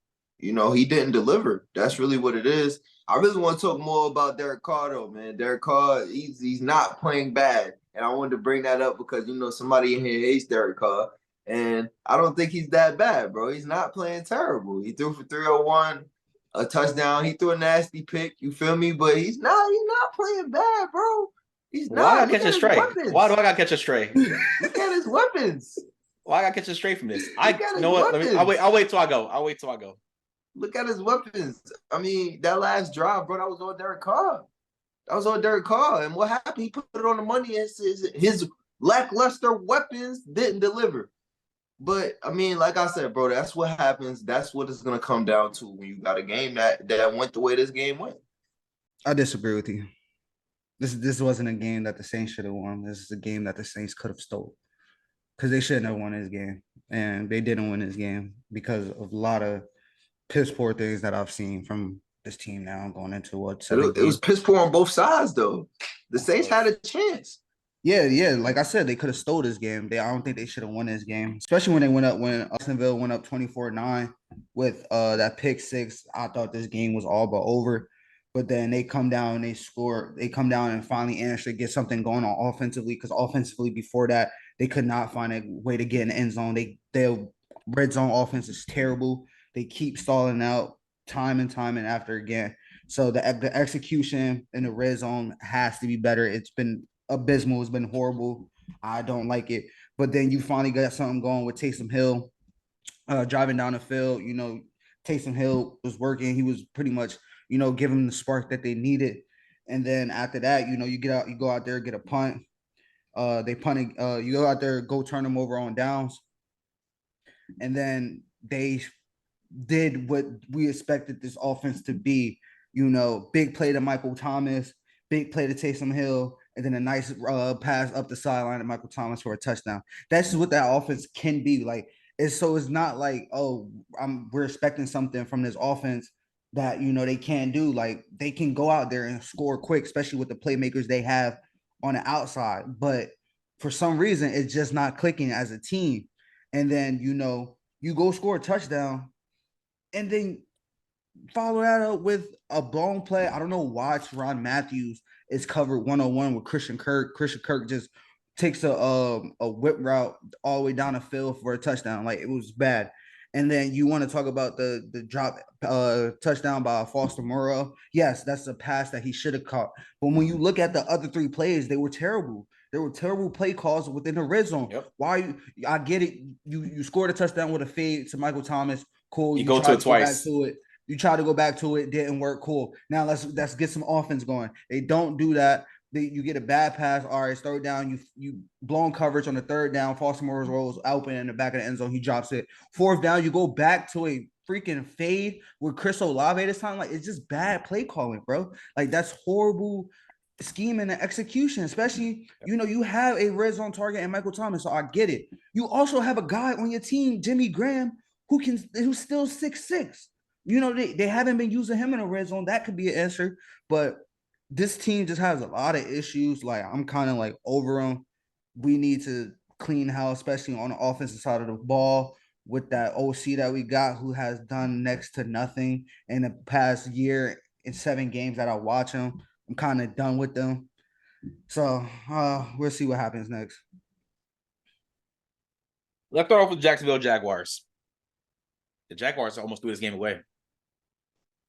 he didn't deliver. That's really what it is. I really want to talk more about Derek Carr, though, man. Derek Carr, he's not playing bad, and I wanted to bring that up because somebody in here hates Derek Carr, and I don't think he's that bad, bro. He's not playing terrible. He threw for 301, a touchdown. He threw a nasty pick. You feel me? But he's not playing bad, bro. He's not. Why I gotta catch a stray? Why do I gotta catch a stray? Look at his weapons. Why I gotta catch a stray from this? You know what? I'll wait till I go. Look at his weapons. I mean, that last drive, bro, that was on Derek Carr. And what happened? He put it on the money. His lackluster weapons didn't deliver. But I mean, like I said, bro, that's what happens. That's what it's gonna come down to when you got a game that went the way this game went. I disagree with you. This wasn't a game that the Saints should have won. This is a game that the Saints could have stole. Because they shouldn't have won this game. And they didn't win this game because of a lot of piss poor things that I've seen from this team now going into what? It was piss poor on both sides, though. The Saints had a chance. Yeah. Like I said, they could have stole this game. I don't think they should have won this game, especially when Jacksonville went up 24-9 with that pick six. I thought this game was all but over. But then they come down and they score. They come down and finally actually get something going on offensively, because offensively before that, they could not find a way to get in the end zone. Their red zone offense is terrible. They keep stalling out time and after again. So the execution in the red zone has to be better. It's been abysmal. It's been horrible. I don't like it. But then you finally got something going with Taysom Hill driving down the field. Taysom Hill was working. He was pretty much give them the spark that they needed. And then after that, you go out there, get a punt. They punted, you go out there, go turn them over on downs. And then they did what we expected this offense to be, big play to Michael Thomas, big play to Taysom Hill, and then a nice pass up the sideline to Michael Thomas for a touchdown. That's just what that offense can be. Like, it's not like, we're expecting something from this offense that they can't do. Like, they can go out there and score quick, especially with the playmakers they have on the outside. But for some reason, it's just not clicking as a team. And then you go score a touchdown, and then follow that up with a blown play. I don't know why Tyrann Matthews is covered 1-on-1 with Christian Kirk. Christian Kirk just takes a whip route all the way down the field for a touchdown. Like, it was bad. And then you want to talk about the drop touchdown by Foster Moreau. Yes, that's a pass that he should have caught. But when you look at the other three plays, they were terrible. There were terrible play calls within the red zone. Yep. Why? I get it. You scored a touchdown with a fade to Michael Thomas. Cool. You go to it twice. To it. You try to go back to it, didn't work. Cool. Now let's get some offense going. They don't do that. You get a bad pass. All right, third down. You blown coverage on the third down. Foster Morris rolls open in the back of the end zone. He drops it. Fourth down, you go back to a freaking fade with Chris Olave this time. Like, it's just bad play calling, bro. Like, that's horrible scheme and execution, especially, you have a red zone target and Michael Thomas, so I get it. You also have a guy on your team, Jimmy Graham, who's still 6'6". They haven't been using him in a red zone. That could be an answer, but this team just has a lot of issues. Like, I'm kind of like over them. We need to clean house, especially on the offensive side of the ball with that OC that we got, who has done next to nothing in the past year in 7 games that I watch him. I'm kind of done with them. So we'll see what happens next. Let's start off with Jacksonville Jaguars. The Jaguars almost threw this game away.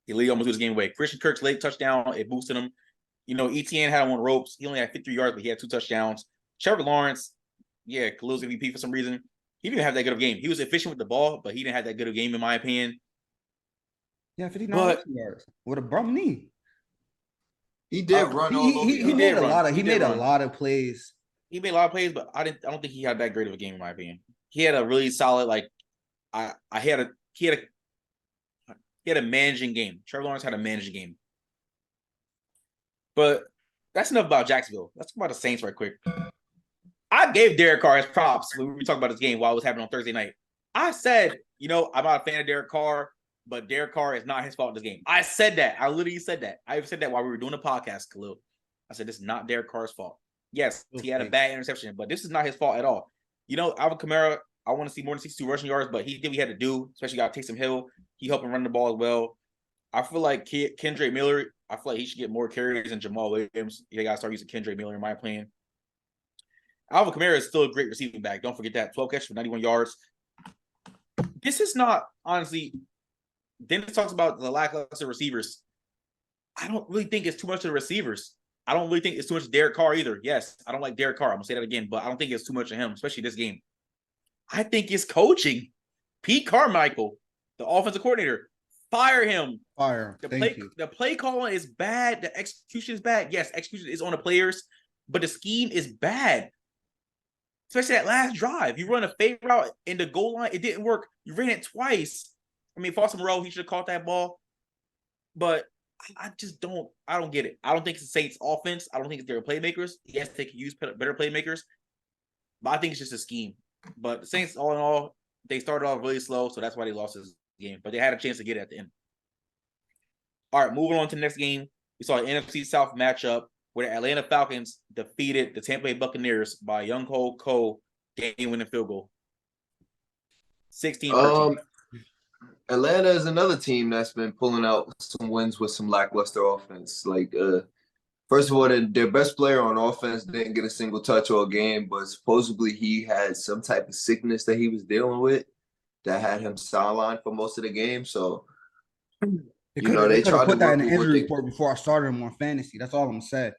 The league almost threw this game away. Christian Kirk's late touchdown, it boosted him. ETN had him on ropes. He only had 53 yards, but he had 2 touchdowns. Trevor Lawrence, Khalil's MVP for some reason. He didn't have that good of a game. He was efficient with the ball, but he didn't have that good of a game, in my opinion. Yeah, 59 yards with a bum knee. He did run all over. He made a lot of plays. He made a lot of plays, but I don't think he had that great of a game, in my opinion. He had a really solid, he had a managing game. Trevor Lawrence had a managing game. But that's enough about Jacksonville. Let's talk about the Saints right quick. I gave Derek Carr his props when we were talking about this game while it was happening on Thursday night. I said, I'm not a fan of Derek Carr, but Derek Carr is not his fault in this game. I said that. I literally said that. I said that while we were doing the podcast, Khalil. I said, this is not Derek Carr's fault. Yes, he had a bad interception, but this is not his fault at all. Alvin Kamara, I want to see more than 62 rushing yards, but he did what he had to do, especially got Taysom Hill. He helped him run the ball as well. I feel like Kendrick Miller, I feel like he should get more carries than Jamal Williams. They got to start using Kendrick Miller, in my opinion. Alvin Kamara is still a great receiving back. Don't forget that. 12 catches for 91 yards. This is not, honestly, Dennis talks about the lackluster receivers. I don't really think it's too much of the receivers. I don't really think it's too much of Derek Carr either. Yes, I don't like Derek Carr. I'm going to say that again, but I don't think it's too much of him, especially this game. I think it's coaching. Pete Carmichael, the offensive coordinator, fire him. The play calling is bad. The execution is bad. Yes, execution is on the players, but the scheme is bad. Especially that last drive. You run a fade route in the goal line. It didn't work. You ran it twice. Foster Moreau, he should have caught that ball. But I don't get it. I don't think it's the Saints offense. I don't think it's their playmakers. Yes, they can use better playmakers. But I think it's just a scheme. But the Saints, all in all, they started off really slow, so that's why they lost this game. But they had a chance to get it at the end. All right, moving on to the next game. We saw an NFC South matchup where the Atlanta Falcons defeated the Tampa Bay Buccaneers by Young-Ho Ko game-winning field goal. 16-13. Atlanta is another team that's been pulling out some wins with some lackluster offense. First of all, their best player on offense didn't get a single touch all game, but supposedly he had some type of sickness that he was dealing with that had him sidelined for most of the game. So, they tried to put that in the injury report before I started him on fantasy. That's all I'm gonna say.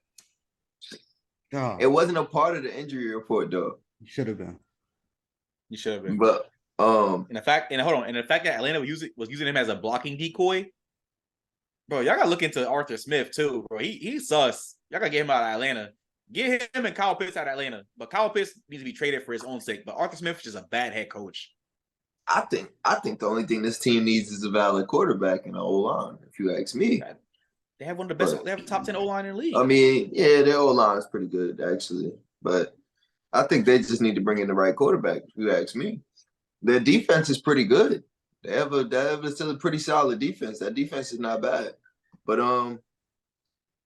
God. It wasn't a part of the injury report, though. You should have been. But and the fact that Atlanta was using him as a blocking decoy, bro, y'all gotta look into Arthur Smith too, bro. He's sus. Y'all gotta get him out of Atlanta. Get him and Kyle Pitts out of Atlanta. But Kyle Pitts needs to be traded for his own sake. But Arthur Smith is just a bad head coach. I think the only thing this team needs is a valid quarterback and an O-line, if you ask me. They have one of the best. They have a top 10 O-line in the league. Their O-line is pretty good, actually. But I think they just need to bring in the right quarterback, if you ask me. Their defense is pretty good. They have still a pretty solid defense. That defense is not bad. But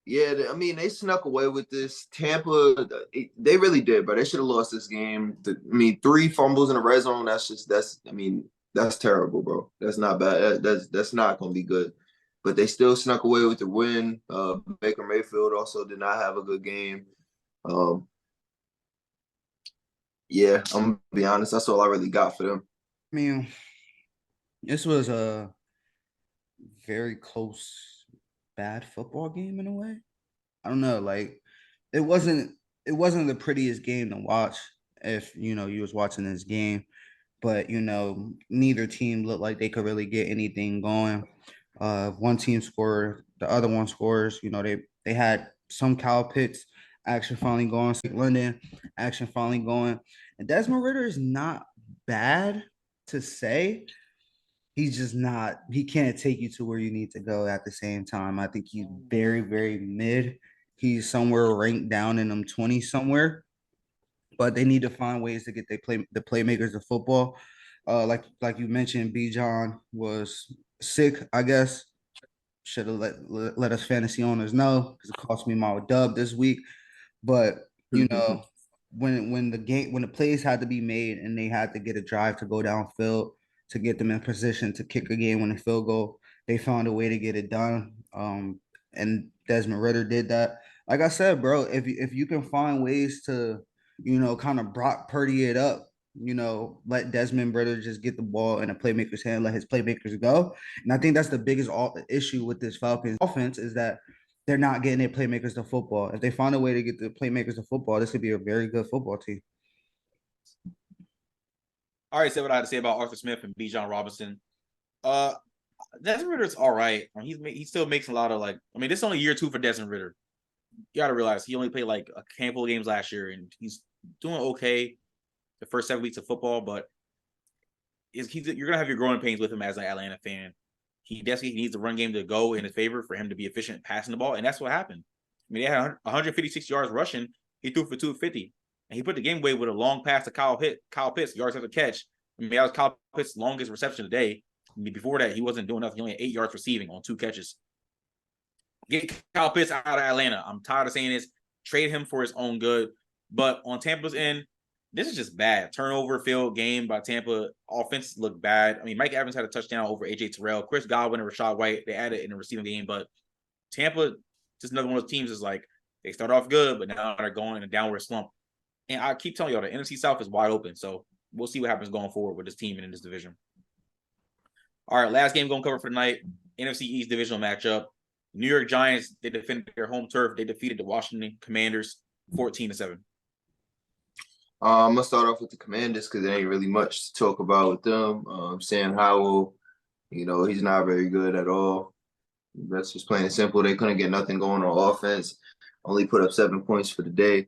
they snuck away with this. Tampa, they really did, but they should have lost this game. 3 fumbles in the red zone. That's terrible, bro. That's not bad. That's not going to be good. But they still snuck away with the win. Baker Mayfield also did not have a good game. I'm gonna be honest. That's all I really got for them. This was a very close, bad football game in a way. I don't know. It wasn't the prettiest game to watch if you was watching this game, but neither team looked like they could really get anything going. One team scored, the other one scores. They had some Kyle Pitts action finally going, London action finally going, and Desmond Ritter is not bad to say. He's just not. He can't take you to where you need to go at the same time. I think he's very, very mid. He's somewhere ranked down in them 20s somewhere, but they need to find ways to get the playmakers of football. Like you mentioned, B. John was sick, I guess. Should have let us fantasy owners know because it cost me my dub this week. But when the plays had to be made and they had to get a drive to go downfield to get them in position to kick a game winning field goal, they found a way to get it done. And Desmond Ritter did that. Like I said, bro, if you can find ways to, kind of Brock Purdy it up, let Desmond Ritter just get the ball in a playmaker's hand, let his playmakers go. And I think that's the biggest issue with this Falcons offense is that they're not getting their playmakers to football. If they find a way to get the playmakers to football, this could be a very good football team. All right, say what I had to say about Arthur Smith and B. John Robinson. Desmond Ritter's all right. I mean, he still makes a lot of this is only year 2 for Desmond Ritter. You got to realize he only played like a handful of games last year, and he's doing okay the first 7 weeks of football. But you're gonna have your growing pains with him as an Atlanta fan. He desperately needs the run game to go in his favor for him to be efficient passing the ball, and that's what happened. I mean, they had 156 yards rushing. He threw for 250, and he put the game away with a long pass to Kyle Pitts, yards after catch. I mean, that was Kyle Pitts' longest reception today. I mean, before that, he wasn't doing nothing. He only had 8 yards receiving on 2 catches. Get Kyle Pitts out of Atlanta. I'm tired of saying this. Trade him for his own good. But on Tampa's end, this is just bad. Turnover field game by Tampa. Offense looked bad. I mean, Mike Evans had a touchdown over AJ Terrell. Chris Godwin and Rachaad White, they added in the receiving game. But Tampa, just another one of those teams is like, they start off good, but now they're going in a downward slump. And I keep telling y'all, the NFC South is wide open. So we'll see what happens going forward with this team and in this division. All right, last game going to cover for tonight. NFC East divisional matchup. New York Giants, they defended their home turf. They defeated the Washington Commanders 14-7. I'm gonna start off with the Commanders because there ain't really much to talk about with them. Sam Howell, he's not very good at all. That's just plain and simple. They couldn't get nothing going on offense. Only put up 7 points for the day.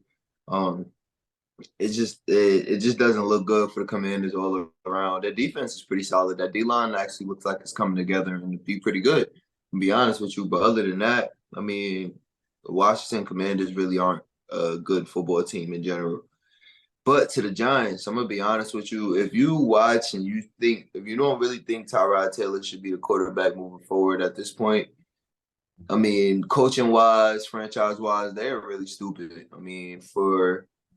It just doesn't look good for the Commanders all around. Their defense is pretty solid. That D-line actually looks like it's coming together and be pretty good, to be honest with you. But other than that, I mean, the Washington Commanders really aren't a good football team in general. But to the Giants, I'm going to be honest with you. If you watch and if you don't really think Tyrod Taylor should be the quarterback moving forward at this point, I mean, coaching-wise, franchise-wise, they're really stupid. I mean,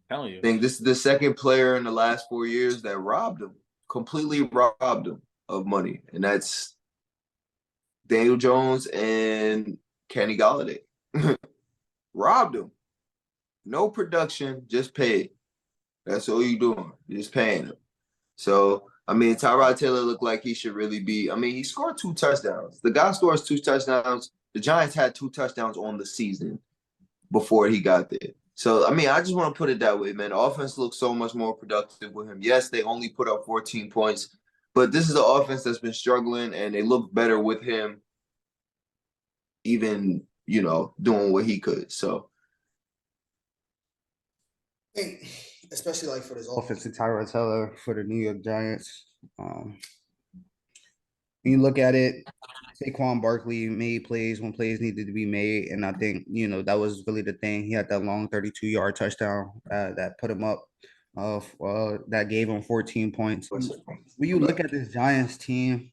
I think this is the second player in the last 4 years that completely robbed them of money. And that's Daniel Jones and Kenny Golladay. Robbed them. No production, just paid. That's all you're doing. You're just paying him. So, I mean, Tyrod Taylor looked like he should really be. I mean, he scored 2 touchdowns. The guy scores 2 touchdowns. The Giants had 2 touchdowns on the season before he got there. So, I mean, I just want to put it that way, man. The offense looks so much more productive with him. Yes, they only put up 14 points, but this is an offense that's been struggling, and they look better with him even, doing what he could. So, especially like for this offensive Tyrod Taylor for the New York Giants. When you look at it, Saquon Barkley made plays when plays needed to be made, and I think that was really the thing. He had that long 32-yard touchdown that put him up. That gave him 14 points. When you look at this Giants team,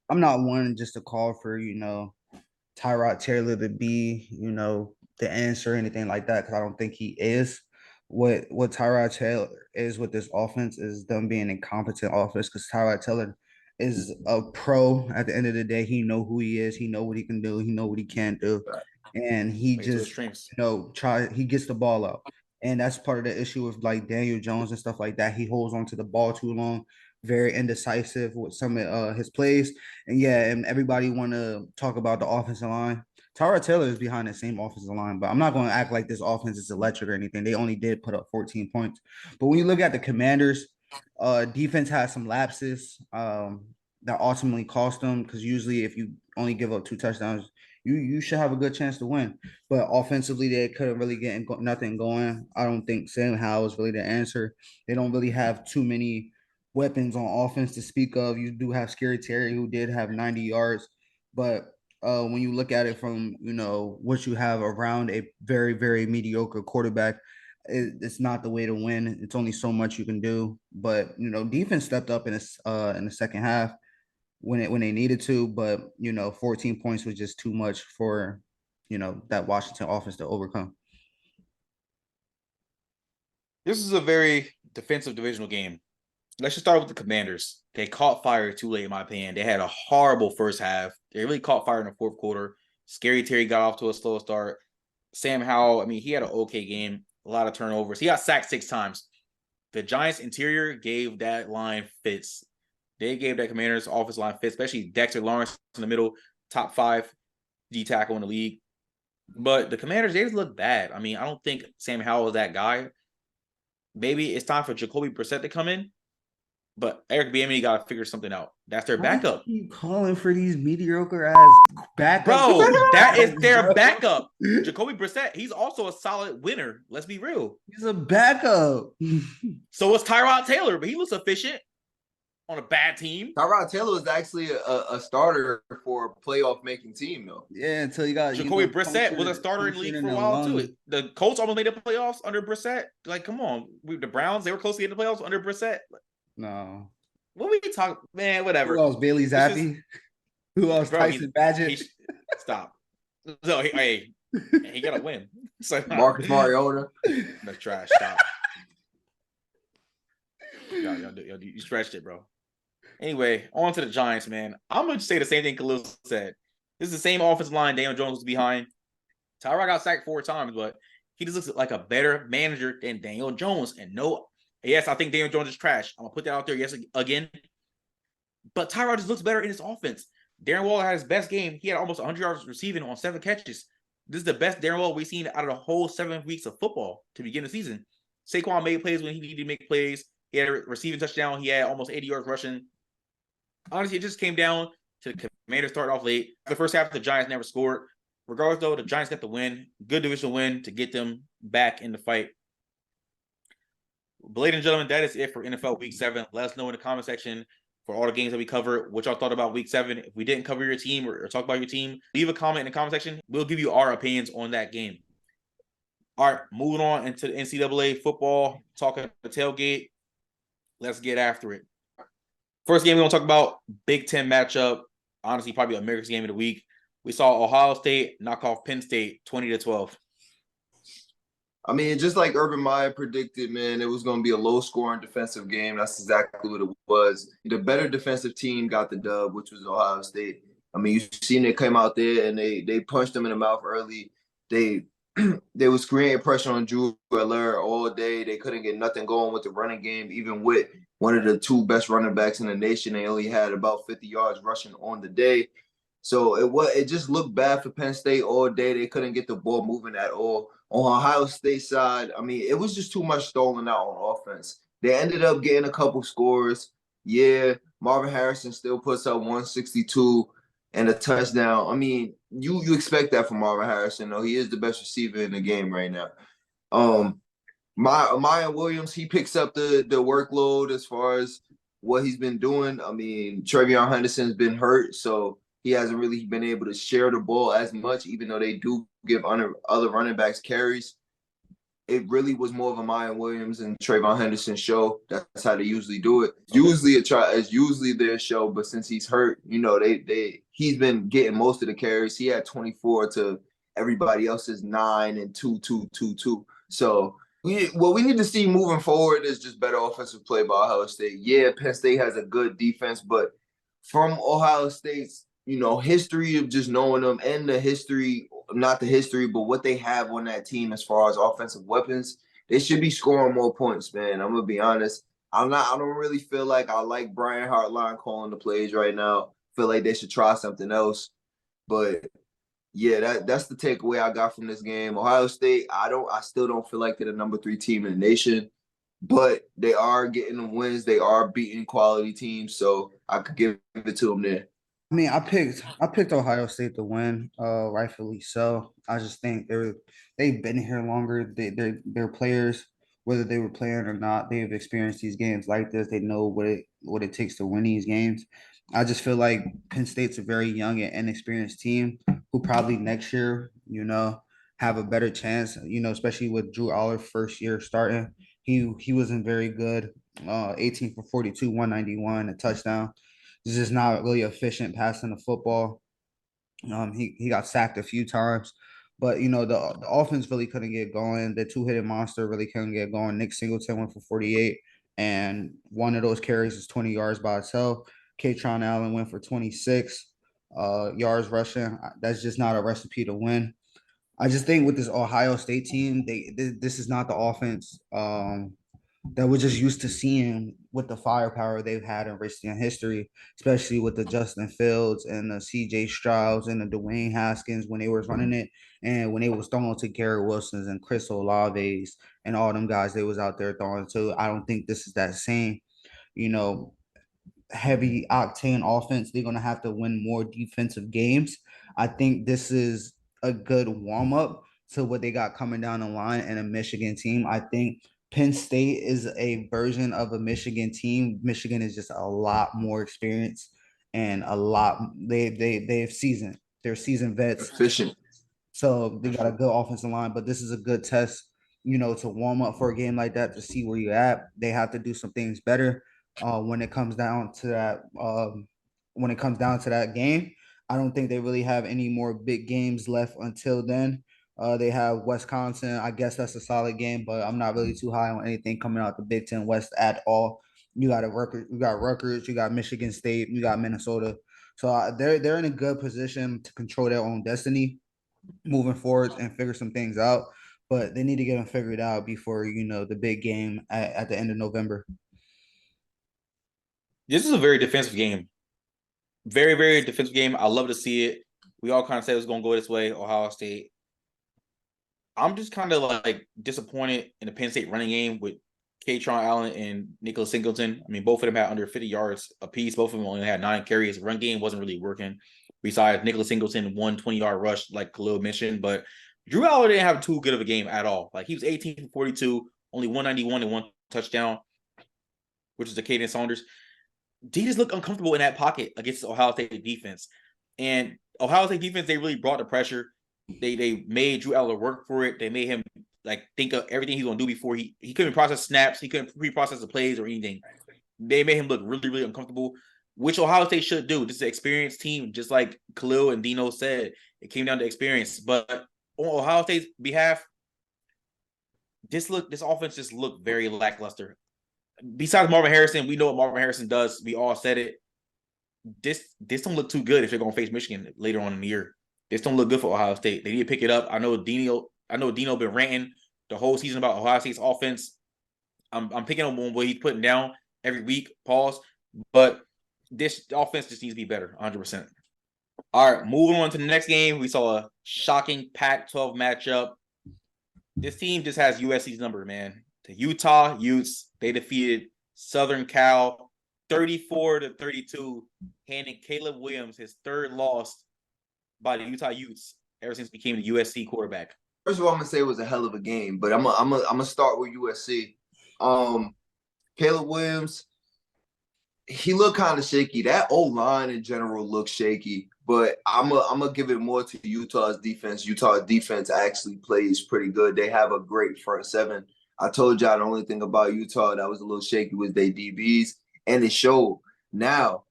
I'm not one just to call for Tyrod Taylor to be the answer or anything like that because I don't think he is. What Tyrod Taylor is with this offense is them being incompetent offense because Tyrod Taylor is a pro at the end of the day. He know who he is. He know what he can do. He know what he can't do. And he just, he gets the ball out. And that's part of the issue with like Daniel Jones and stuff like that. He holds on to the ball too long, very indecisive with some of his plays. And everybody want to talk about the offensive line. Tyrod Taylor is behind the same offensive line, but I'm not going to act like this offense is electric or anything. They only did put up 14 points. But when you look at the Commanders, defense has some lapses. that ultimately cost them. Because usually, if you only give up 2 touchdowns, you should have a good chance to win. But offensively, they couldn't really get nothing going. I don't think Sam Howell is really the answer. They don't really have too many weapons on offense to speak of. You do have Scary Terry, who did have 90 yards, but when you look at it from what you have around a very, very mediocre quarterback, it's not the way to win. It's only so much you can do. But defense stepped up in the second half when they needed to. But 14 points was just too much for that Washington offense to overcome. This is a very defensive divisional game. Let's just start with the Commanders. They caught fire too late, in my opinion. They had a horrible first half. They really caught fire in the fourth quarter. Scary Terry got off to a slow start. Sam Howell, he had an okay game. A lot of turnovers. He got sacked 6 times. The Giants interior gave that line fits. They gave that Commanders offensive line fits, especially Dexter Lawrence in the middle, top 5 D tackle in the league. But the Commanders, they just look bad. I don't think Sam Howell is that guy. Maybe it's time for Jacoby Brissett to come in. But Eric Bieniemy got to figure something out. That's their backup. You calling for these mediocre ass backups? Bro, that is their backup. Jacoby Brissett, he's also a solid winner. Let's be real. He's a backup. So was Tyrod Taylor, but he looks efficient on a bad team. Tyrod Taylor was actually a starter for a playoff making team, though. Yeah, until you got Jacoby Brissett was a starter in the league for a while too. The Colts almost made the playoffs under Brissett. Like, come on, the Browns, they were close to getting the playoffs under Brissett. No. What we talk, man? Whatever. Who else? Bailey Zappi. Who else? Tyson Badgett. Stop. So he gotta win. So, Marcus Mariota. That's trash. Stop. You stretched it, bro. Anyway, on to the Giants, man. I'm gonna say the same thing Khalil said. This is the same offensive line Daniel Jones was behind. Tyrod got sacked 4 times, but he just looks like a better manager than Daniel Jones. And yes, I think Daniel Jones is trash. I'm gonna put that out there. Yes, again. But Tyrod just looks better in his offense. Darren Waller had his best game. He had almost 100 yards receiving on 7 catches. This is the best Darren Waller we've seen out of the whole 7 weeks of football to begin the season. Saquon made plays when he needed to make plays. He had a receiving touchdown. He had almost 80 yards rushing. Honestly, it just came down to the Commanders starting off late. The first half, the Giants never scored. Regardless, though, the Giants got the win. Good divisional win to get them back in the fight. But ladies and gentlemen, that is it for NFL Week 7. Let us know in the comment section for all the games that we cover, what y'all thought about Week 7. If we didn't cover your team or talk about your team, leave a comment in the comment section. We'll give you our opinions on that game. All right, moving on into the NCAA football, talking the tailgate. Let's get after it. First game we're going to talk about, Big Ten matchup. Honestly, probably America's game of the week. We saw Ohio State knock off Penn State 20-12. Just like Urban Meyer predicted, man, it was going to be a low-scoring defensive game. That's exactly what it was. The better defensive team got the dub, which was Ohio State. You've seen it come out there, and they punched them in the mouth early. They was creating pressure on Drew Aller all day. They couldn't get nothing going with the running game, even with one of the 2 best running backs in the nation. They only had about 50 yards rushing on the day. So it just looked bad for Penn State all day. They couldn't get the ball moving at all. On Ohio State side, it was just too much stolen out on offense. They ended up getting a couple scores. Yeah, Marvin Harrison still puts up 162 and a touchdown. You expect that from Marvin Harrison, though. He is the best receiver in the game right now. Maya Williams, he picks up the workload as far as what he's been doing. Trevion Henderson's been hurt, so he hasn't really been able to share the ball as much, even though they do give other running backs carries. It really was more of a Maya Williams and Trayvon Henderson show. That's how they usually do it. It's usually their show, but since he's hurt, he's been getting most of the carries. He had 24 to everybody else's 9 and 2. So what we need to see moving forward is just better offensive play by Ohio State. Yeah, Penn State has a good defense, but from Ohio State's history of just knowing them and not the history, but what they have on that team as far as offensive weapons, they should be scoring more points, man. I'm gonna be honest. I don't really feel like I like Brian Hartline calling the plays right now. Feel like they should try something else. But yeah, that's the takeaway I got from this game. Ohio State, I still don't feel like they're the number 3 team in the nation. but they are getting the wins. They are beating quality teams, so I could give it to them there. I mean, I picked Ohio State to win, rightfully so. I just think they've been here longer. Their players, whether they were playing or not, they've experienced these games like this. They know what it takes to win these games. I just feel like Penn State's a very young and inexperienced team who probably next year, have a better chance. Especially with Drew Aller first year starting. He wasn't very good. 18 for 42, 191, a touchdown. He's just not really efficient passing the football. He got sacked a few times, but the offense really couldn't get going. The two-headed monster really couldn't get going. Nick Singleton went for 48, and one of those carries is 20 yards by itself. Katron Allen went for 26 yards rushing. That's just not a recipe to win. I just think with this Ohio State team, this is not the offense that we're just used to seeing with the firepower they've had in recent history, especially with the Justin Fields and the CJ Strouds and the Dwayne Haskins when they were running it, and when they was throwing to Garrett Wilson's and Chris Olave's and all them guys they was out there throwing to. I don't think this is that same, you know, heavy octane offense. They're going to have to win more defensive games. I think this is a good warm up to what they got coming down the line and a Michigan team. I think Penn State is a version of a Michigan team. Michigan is just a lot more experienced and a lot they've seasoned. They're seasoned vets. Efficient. So they got a good offensive line, but this is a good test, to warm up for a game like that to see where you're at. They have to do some things better when it comes down to that. When it comes down to that game, I don't think they really have any more big games left until then. They have Wisconsin. I guess that's a solid game, but I'm not really too high on anything coming out the Big Ten West at all. You got Rutgers, you got Michigan State, you got Minnesota. So they're in a good position to control their own destiny moving forward and figure some things out. But they need to get them figured out before the big game at the end of November. This is a very defensive game. Very, very defensive game. I love to see it. We all kind of said it was going to go this way, Ohio State. I'm just kind of like disappointed in the Penn State running game with Katron Allen and Nicholas Singleton. I mean, both of them had under 50 yards apiece. Both of them only had 9 carries. Run game wasn't really working. Besides Nicholas Singleton, 120-yard rush, like Khalil mentioned. But Drew Aller didn't have too good of a game at all. Like, he was 18 for 42, only 191 and 1 touchdown, which is the Caden Saunders. He just looked uncomfortable in that pocket against the Ohio State defense. And Ohio State defense, they really brought the pressure. They made Drew Aller work for it. They made him like think of everything he's gonna do before he couldn't process snaps, he couldn't pre-process the plays or anything. They made him look really, really uncomfortable, which Ohio State should do. This is an experienced team, just like Khalil and Dino said. It came down to experience. But on Ohio State's behalf, this offense just looked very lackluster. Besides Marvin Harrison, we know what Marvin Harrison does. We all said it. This don't look too good if they're gonna face Michigan later on in the year. This don't look good for Ohio State. They need to pick it up. I know Dino been ranting the whole season about Ohio State's offense. I'm picking up on what he's putting down every week. Pause. But this offense just needs to be better, 100%. All right, moving on to the next game. We saw a shocking Pac-12 matchup. This team just has USC's number, man. The Utah Utes, they defeated Southern Cal 34-32, handing Caleb Williams his third loss by the Utah Utes ever since he became the USC quarterback. First of all, I'm gonna say it was a hell of a game, but I'm gonna start with USC. Caleb Williams, he looked kind of shaky. That O-line in general looked shaky, but I'm gonna give it more to Utah's defense. Utah's defense actually plays pretty good. They have a great front seven. I told y'all the only thing about Utah that was a little shaky was their DBs, and it showed. Now,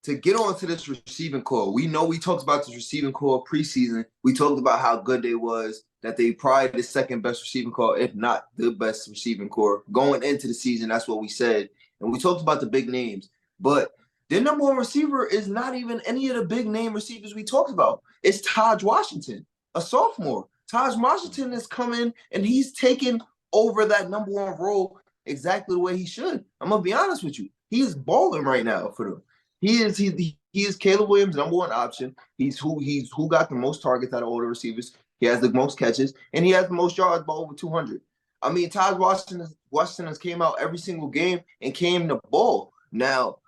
to get on to this receiving core, we know we talked about this receiving core preseason. We talked about how good they was, that they probably the second best receiving core, if not the best receiving core. Going into the season, that's what we said. And we talked about the big names. But their number one receiver is not even any of the big name receivers we talked about. It's Taj Washington, a sophomore. Taj Washington is coming, and he's taking over that number one role exactly the way he should. I'm going to be honest with you. He is balling right now for them. He is Caleb Williams' number one option. He's who got the most targets out of all the receivers. He has the most catches, and he has the most yards by over 200. I mean, Todd Washington has came out every single game and came to ball. Now,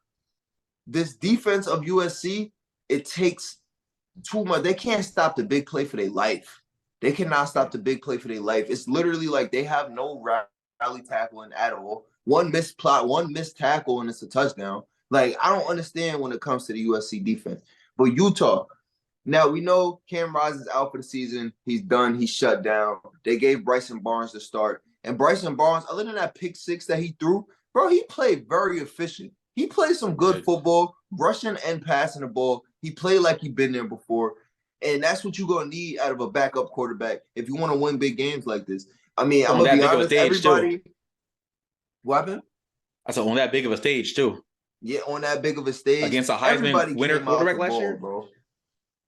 this defense of USC, it takes too much. They can't stop the big play for their life. They cannot stop the big play for their life. It's literally like they have no rally tackling at all. One missed tackle, and it's a touchdown. Like, I don't understand when it comes to the USC defense. But Utah, now we know Cam Rising is out for the season. He's done. He's shut down. They gave Bryson Barnes the start. And Bryson Barnes, other than that pick six that he threw, bro, he played very efficient. He played some good football, rushing and passing the ball. He played like he'd been there before. And that's what you're going to need out of a backup quarterback if you want to win big games like this. I mean, I'm going to be honest, everybody. What happened? I said on that big of a stage, too. Yeah, on that big of a stage. Against a Heisman winner quarterback last year? Bro.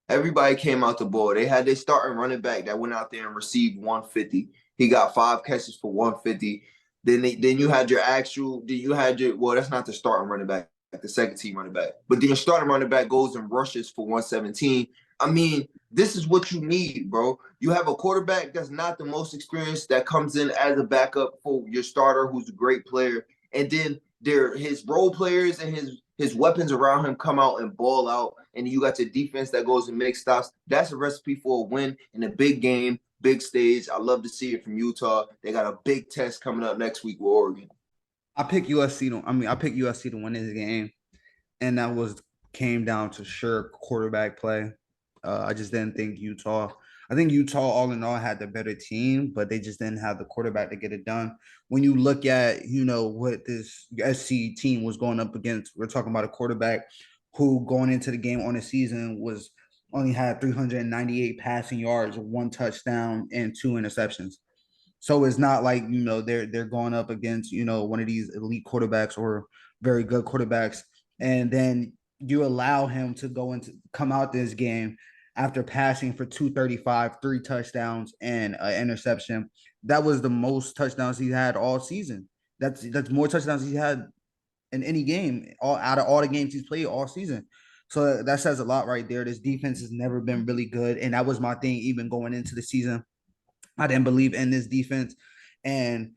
Everybody came out the ball. They had their starting running back that went out there and received 150. He got 5 catches for 150. Then you had your well, that's not the starting running back, the second team running back. But then your starting running back goes and rushes for 117. I mean, this is what you need, bro. You have a quarterback that's not the most experienced that comes in as a backup for your starter who's a great player. And then his role players and his weapons around him come out and ball out. And you got your defense that goes and makes stops. That's a recipe for a win in a big game, big stage. I love to see it from Utah. They got a big test coming up next week with Oregon. I picked USC to win this game, and that came down to sure quarterback play. I just didn't think Utah. I think Utah, all in all, had the better team, but they just didn't have the quarterback to get it done. When you look at, what this SC team was going up against, we're talking about a quarterback who going into the game on the season only had 398 passing yards, 1 touchdown, and 2 interceptions. So it's not like, they're going up against, one of these elite quarterbacks or very good quarterbacks. And then you allow him to come out this game after passing for 235, 3 touchdowns, and an interception. That was the most touchdowns he had all season. That's more touchdowns he had in any game, out of all the games he's played all season. So that says a lot right there. This defense has never been really good. And that was my thing even going into the season. I didn't believe in this defense. And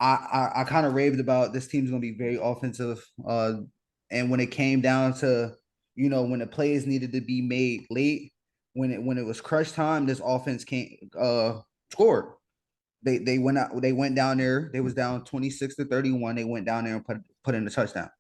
I kind of raved about this team's going to be very offensive. And when it came down to, when the plays needed to be made late, when it was crunch time, this offense scored. They went down there. They was down 26-31. They went down there and put in the touchdown.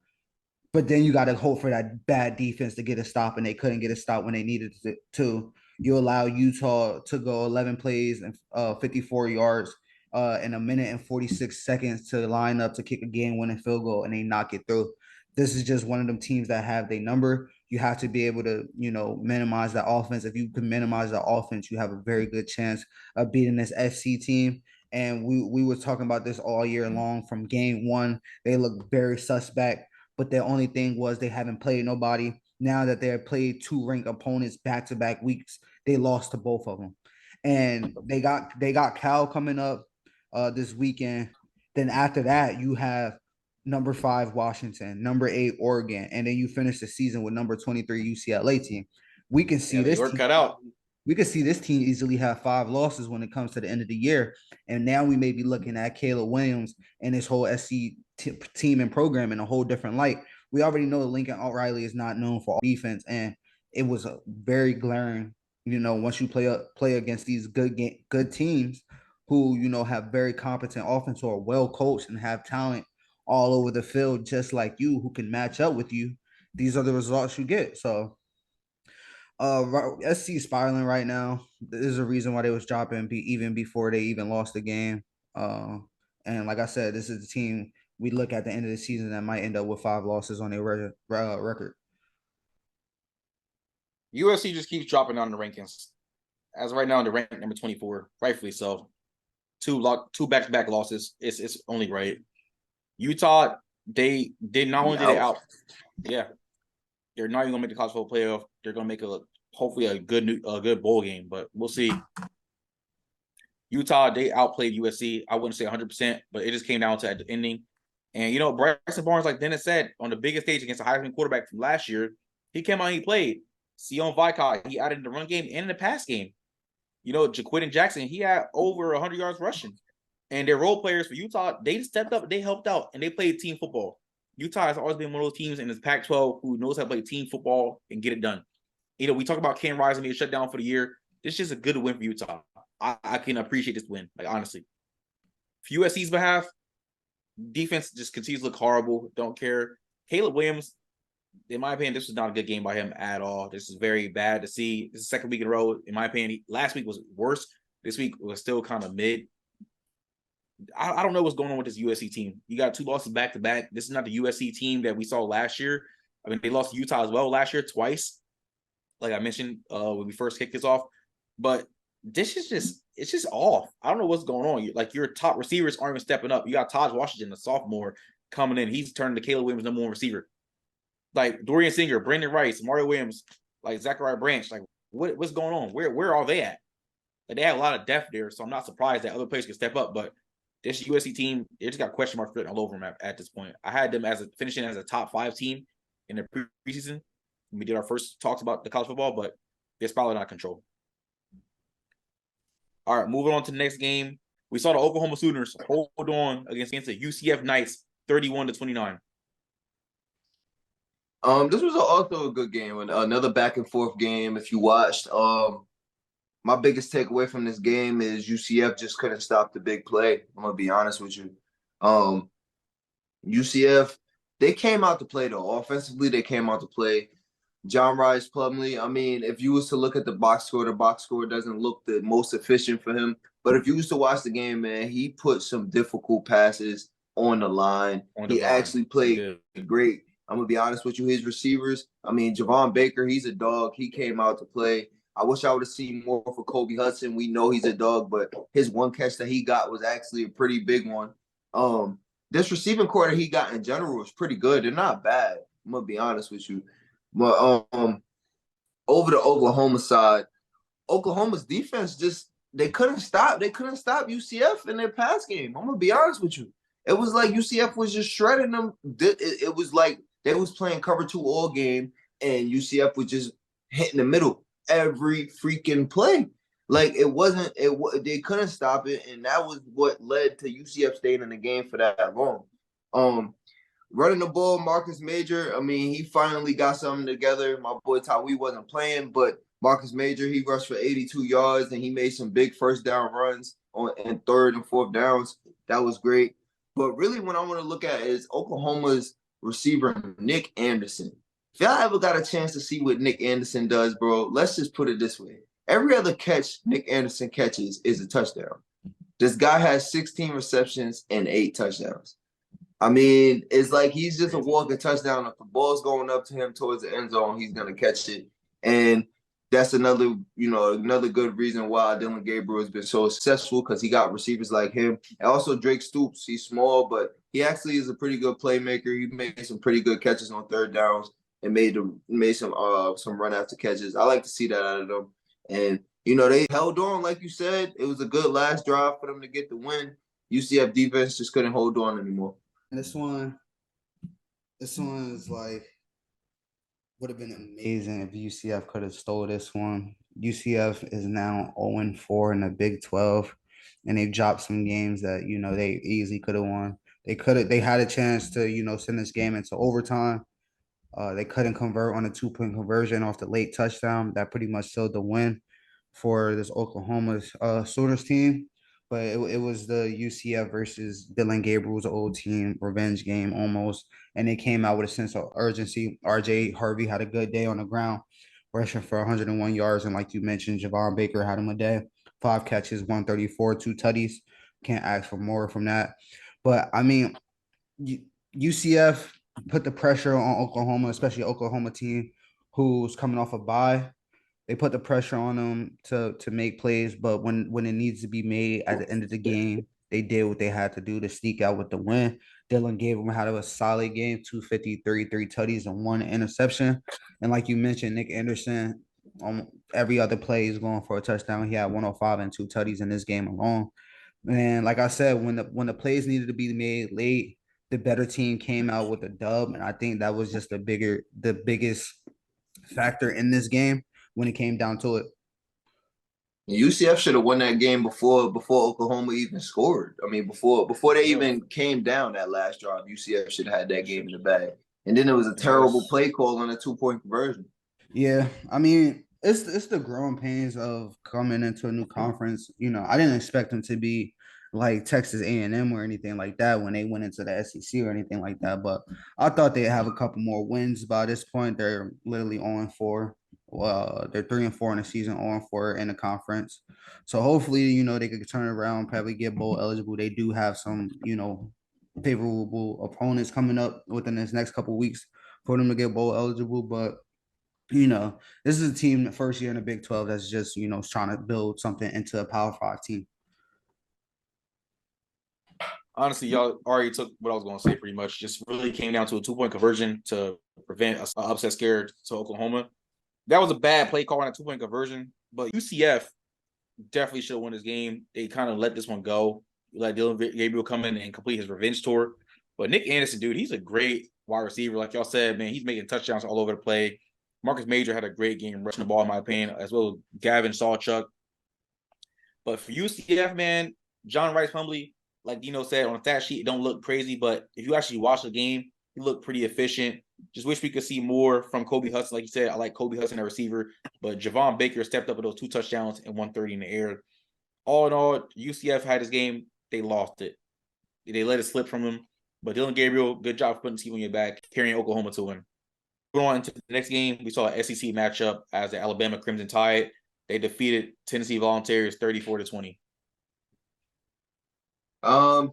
But then you got to hope for that bad defense to get a stop, and they couldn't get a stop when they needed to. You allow Utah to go 11 plays and 54 yards in a minute and 46 seconds to line up to kick a game-winning field goal, and they knock it through. This is just one of them teams that have their number. You have to be able to, minimize the offense. If you can minimize the offense, you have a very good chance of beating this SC team. And we were talking about this all year long. From game 1, they look very suspect, but their only thing was they haven't played nobody. Now that they have played 2 ranked opponents back-to-back weeks, they lost to both of them. And they got Cal coming up this weekend. Then after that, you have number 5 Washington, number 8 Oregon, and then you finish the season with number 23 UCLA team. We can see this team cut out. We can see this team easily have 5 losses when it comes to the end of the year. And now we may be looking at Caleb Williams and this whole SC team and program in a whole different light. We already know Lincoln Riley is not known for defense, and it was a very glaring, once you play against these good teams who, have very competent offense or well coached and have talent all over the field, just like you, who can match up with you. These are the results you get. So SC spiraling right now. There's a reason why they was dropping even before they even lost the game. And like I said, this is the team we look at the end of the season that might end up with 5 losses on their record. USC just keeps dropping down the rankings. As right now, they're ranked number 24, rightfully so. 2 back-to-back losses. It's only right. Utah, they did not only did they out. Yeah. They're not even gonna make the college football playoff. They're gonna make hopefully a good bowl game, but we'll see. Utah, they outplayed USC. I wouldn't say 100%, but it just came down to at the ending. And Bryson Barnes, like Dennis said, on the biggest stage against a Heisman quarterback from last year, he came out and he played. Sion Vicott, he added in the run game and in the pass game. Jaquidin Jackson, he had over 100 yards rushing. And their role players for Utah, they stepped up, they helped out, and they played team football. Utah has always been one of those teams in this Pac-12 who knows how to play team football and get it done. You know, we talk about Cam Rising being shut down for the year. This is just a good win for Utah. I can appreciate this win, like honestly. For USC's behalf, defense just continues to look horrible. Don't care. Caleb Williams, in my opinion, this was not a good game by him at all. This is very bad to see. This is the second week in a row. In my opinion, last week was worse. This week was still kind of mid. I don't know what's going on with this USC team. You got 2 losses back to back. This is not the USC team that we saw last year. I mean, they lost to Utah as well last year twice, like I mentioned when we first kicked this off. But this is it's just off. I don't know what's going on. Like your top receivers aren't even stepping up. You got Taj Washington, the sophomore, coming in. He's turning to Caleb Williams' number 1 receiver. Like Dorian Singer, Brandon Rice, Mario Williams, like Zachariah Branch. Like what's going on? Where are they at? Like they have a lot of depth there, so I'm not surprised that other players can step up. But this USC team, they just got question marks written all over them at this point. I had them finishing as a top 5 team in the preseason. We did our first talks about the college football, but it's probably not control. All right, moving on to the next game. We saw the Oklahoma Sooners hold on against the UCF Knights, 31-29. This was also a good game, another back and forth game. If you watched, my biggest takeaway from this game is UCF just couldn't stop the big play. I'm gonna be honest with you. UCF, they came out to play though. Offensively, they came out to play. John Rice Plumlee, I mean, if you was to look at the box score doesn't look the most efficient for him. But if you was to watch the game, man, he put some difficult passes on the line. He actually played great. I'm going to be honest with you. His receivers, I mean, Javon Baker, he's a dog. He came out to play. I wish I would have seen more for Kobe Hudson. We know he's a dog, but his one catch that he got was actually a pretty big one. This receiving core that he got in general was pretty good. They're not bad. I'm going to be honest with you. But over the Oklahoma side, Oklahoma's defense they couldn't stop UCF in their pass game. I'm gonna be honest with you. It was like UCF was just shredding them. It was like they was playing cover 2 all game, and UCF was just hitting the middle every freaking play. Like they couldn't stop it, and that was what led to UCF staying in the game for that long. Running the ball, Marcus Major, I mean, he finally got something together. My boy Tawee wasn't playing, but Marcus Major, he rushed for 82 yards, and he made some big first down runs in 3rd and 4th downs. That was great. But really what I want to look at is Oklahoma's receiver, Nick Anderson. If y'all ever got a chance to see what Nick Anderson does, bro, let's just put it this way. Every other catch Nick Anderson catches is a touchdown. This guy has 16 receptions and 8 touchdowns. I mean, it's like he's just a walking touchdown. If the ball's going up to him towards the end zone, he's going to catch it. And that's another good reason why Dylan Gabriel has been so successful, because he got receivers like him. And also Drake Stoops, he's small, but he actually is a pretty good playmaker. He made some pretty good catches on 3rd downs and made some run after catches. I like to see that out of them. And, they held on, like you said. It was a good last drive for them to get the win. UCF defense just couldn't hold on anymore. This one is like would have been amazing if UCF could have stole this one. UCF is now 0-4 in the Big 12, and they've dropped some games that they easily could have won. They had a chance to send this game into overtime. They couldn't convert on a 2-point conversion off the late touchdown. That pretty much sealed the win for this Oklahoma Sooners team. But it was the UCF versus Dylan Gabriel's old team revenge game almost. And they came out with a sense of urgency. RJ Harvey had a good day on the ground, rushing for 101 yards. And like you mentioned, Javon Baker had him a day. 5 catches, 134, 2 tutties. Can't ask for more from that. But, I mean, UCF put the pressure on Oklahoma, especially Oklahoma team who's coming off a bye. They put the pressure on them to make plays, but when it needs to be made at the end of the game, they did what they had to do to sneak out with the win. Dylan Gabriel had a solid game, 253, 3 tutties, and 1 interception. And like you mentioned, Nick Anderson, on every other play, he's going for a touchdown. He had 105 and 2 tutties in this game alone. And like I said, when the plays needed to be made late, the better team came out with a dub, and I think that was just the biggest factor in this game when it came down to it. UCF should have won that game before Oklahoma even scored. I mean, before they Yeah, even came down that last drive, UCF should have had that game in the bag. And then it was a and that terrible was play call on a 2-point conversion. Yeah, I mean, it's the growing pains of coming into a new conference. I didn't expect them to be like Texas A&M or anything like that when they went into the SEC or anything like that. But I thought they'd have a couple more wins by this point. They're literally on 4. Well, they're 3-4 in the season, on 4 in the conference. So hopefully, they could turn around, probably get bowl eligible. They do have some, favorable opponents coming up within this next couple weeks for them to get bowl eligible. But this is a team the first year in the Big 12 that's just, trying to build something into a Power 5 team. honestly, y'all already took what I was going to say pretty much. Just really came down to a 2-point conversion to prevent an upset scare to Oklahoma. That was a bad play call on a 2-point conversion, but UCF definitely should have won this game. They kind of let this one go. Let Dylan Gabriel come in and complete his revenge tour. But Nick Anderson, dude, he's a great wide receiver. Like y'all said, man, he's making touchdowns all over the play. Marcus Major had a great game rushing the ball, in my opinion, as well as Gavin Sawchuk. But for UCF, man, John Rice Humbly, like Dino said, on a stat sheet, it don't look crazy. But if you actually watch the game, he looked pretty efficient. Just wish we could see more from Kobe Hudson. Like you said, I like Kobe Hudson, a receiver. But Javon Baker stepped up with those 2 touchdowns and 130 in the air. All in all, UCF had his game. They lost it. They let it slip from them. But Dylan Gabriel, good job putting the team on your back, carrying Oklahoma to win. Going on into the next game, we saw an SEC matchup as the Alabama Crimson Tide. They defeated Tennessee Volunteers 34-20.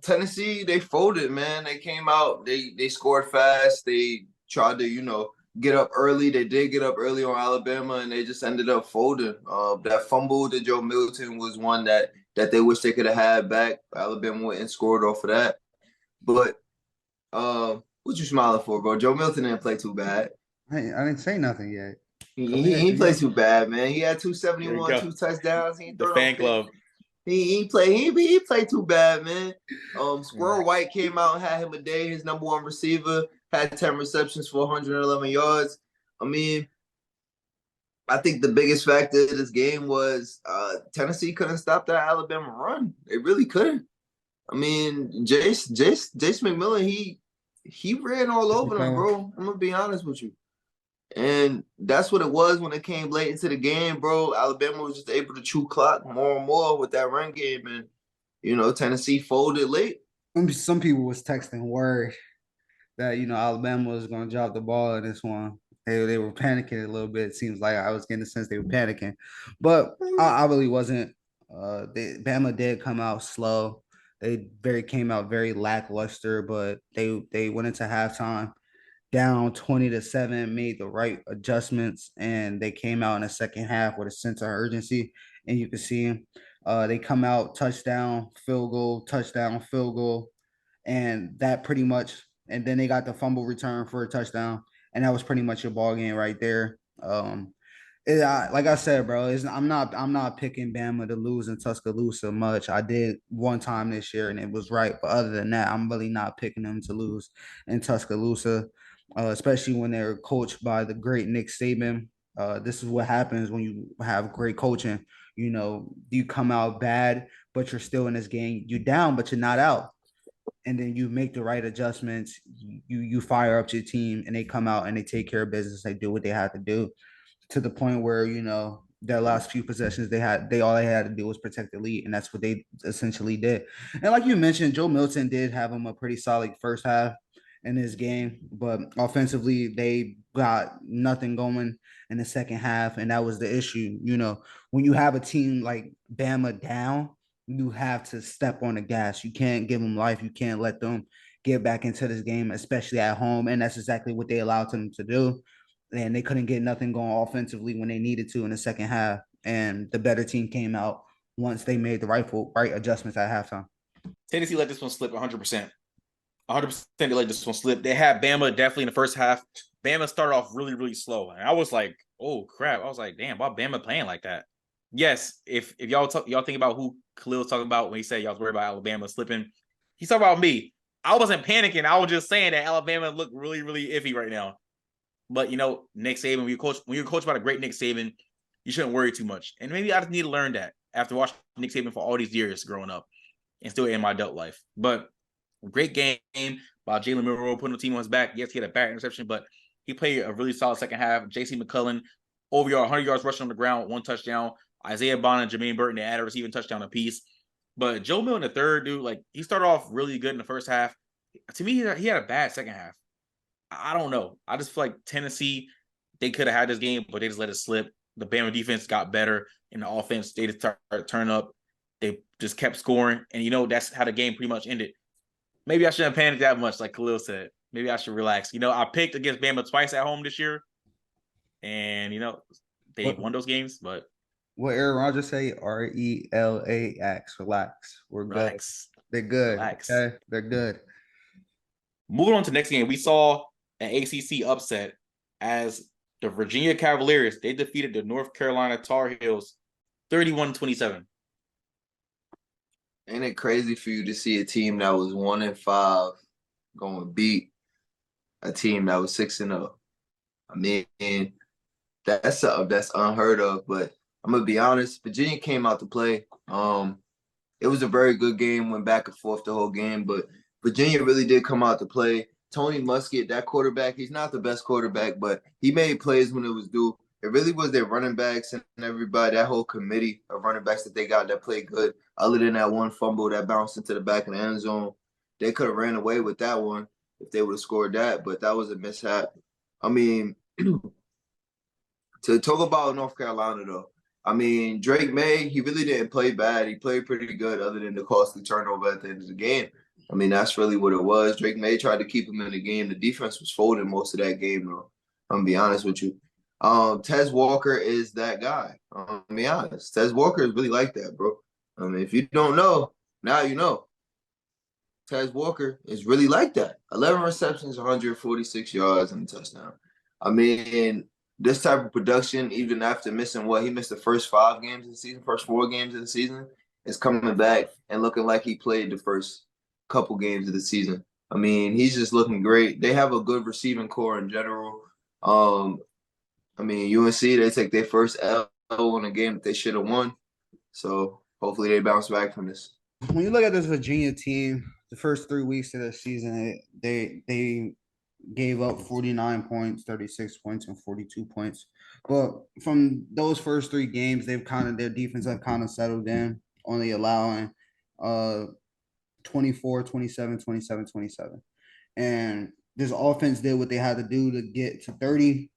Tennessee, they folded, man. They came out, they scored fast. They tried to, get up early. They did get up early on Alabama, and they just ended up folding. That fumble to Joe Milton was one that they wish they could have had back. Alabama went and scored off of that. But what you smiling for, bro? Joe Milton didn't play too bad. I didn't say nothing yet. He ain't play too bad, man. He had 271, 2 touchdowns. He The fan club. He played too bad, man. Squirrel White came out and had him a day. His number 1 receiver had 10 receptions for 111 yards. I mean, I think the biggest factor of this game was Tennessee couldn't stop that Alabama run. They really couldn't. I mean, Jace McMillan, he ran all over them, bro. I'm gonna be honest with you. And that's what it was when it came late into the game, bro. Alabama was just able to chew clock more and more with that run game. And, Tennessee folded late. Some people was texting word that, Alabama was going to drop the ball in this one. They were panicking a little bit. It seems like I was getting the sense they were panicking. But I really wasn't. Bama did come out slow. They came out very lackluster, but they went into halftime down 20-7, made the right adjustments, and they came out in the second half with a sense of urgency. And you can see them. They come out touchdown, field goal, and that pretty much. And then they got the fumble return for a touchdown, and that was pretty much your ball game right there. Like I said, bro, I'm not picking Bama to lose in Tuscaloosa much. I did one time this year, and it was right. But other than that, I'm really not picking them to lose in Tuscaloosa. Especially when they're coached by the great Nick Saban. This is what happens when you have great coaching. You come out bad, but you're still in this game. You're down, but you're not out. And then you make the right adjustments. You fire up your team, and they come out and they take care of business. They do what they have to do, to the point where their last few possessions they had to do was protect the lead, and that's what they essentially did. And like you mentioned, Joe Milton did have him a pretty solid first half in this game, but offensively they got nothing going in the second half, and that was the issue. When you have a team like Bama down, you have to step on the gas. You can't give them life. You can't let them get back into this game, especially at home, and that's exactly what they allowed them to do. And they couldn't get nothing going offensively when they needed to in the second half, and the better team came out once they made the right adjustments at halftime. Tennessee let this one slip 100%. 100% they let this one slip. They had Bama definitely in the first half. Bama started off really, really slow. And I was like, oh, crap. I was like, damn, why Bama playing like that? Yes, if y'all think about who Khalil's talking about when he said y'all was worried about Alabama slipping, he's talking about me. I wasn't panicking. I was just saying that Alabama looked really, really iffy right now. But, Nick Saban, when you're coached by the great Nick Saban, you shouldn't worry too much. And maybe I just need to learn that. after watching Nick Saban for all these years growing up and still in my adult life. But great game by Jalen Milroe putting the team on his back. Yes, he had a bad interception, but he played a really solid second half. J.C. McCullen, over 100 yards rushing on the ground, 1 touchdown. Isaiah Bond and Jermaine Burton, they added a receiving touchdown apiece. But Joe Milton, the third, dude, like, he started off really good in the first half. To me, he had a bad second half. I don't know. I just feel like Tennessee, they could have had this game, but they just let it slip. The Bama defense got better, and the offense, they just started to turn up. They just kept scoring, and, that's how the game pretty much ended. Maybe I shouldn't panic that much, like Khalil said. Maybe I should relax. I picked against Bama twice at home this year, and, they won those games, but. What Aaron Rodgers say? RELAX. Relax. We're good. Relax. They're good. Relax. Okay? They're good. Moving on to the next game, we saw an ACC upset as the Virginia Cavaliers, they defeated the North Carolina Tar Heels 31-27. Ain't it crazy for you to see a team that was 1-5 going to beat a team that was 6-0? I mean, that's something that's unheard of, but I'm going to be honest, Virginia came out to play. It was a very good game, went back and forth the whole game, but Virginia really did come out to play. Tony Muskett, that quarterback, he's not the best quarterback, but he made plays when it was due. It really was their running backs and everybody, that whole committee of running backs that they got that played good. Other than that one fumble that bounced into the back of the end zone, they could have ran away with that one if they would have scored that, but that was a mishap. I mean, to talk about North Carolina, though, I mean, Drake May, he really didn't play bad. He played pretty good other than the costly turnover at the end of the game. I mean, that's really what it was. Drake May tried to keep him in the game. The defense was folding most of that game, though. I'm going to be honest with you. Tez Walker is that guy. I'm going to be honest. Tez Walker is really like that, bro. I mean, if you don't know, now you know. Tez Walker is really like that. 11 receptions, 146 yards, and a touchdown. I mean, this type of production, even after missing he missed the first 5 games of the season, first 4 games of the season, is coming back and looking like he played the first couple games of the season. I mean, he's just looking great. They have a good receiving core in general. I mean, UNC, they take their first L in a game that they should have won. So hopefully they bounce back from this. When you look at this Virginia team, the first 3 weeks of the season, they gave up 49 points, 36 points, and 42 points. But from those first 3 games, their defense have kind of settled in, only allowing 24, 27, 27, 27. And this offense did what they had to do to get to 30.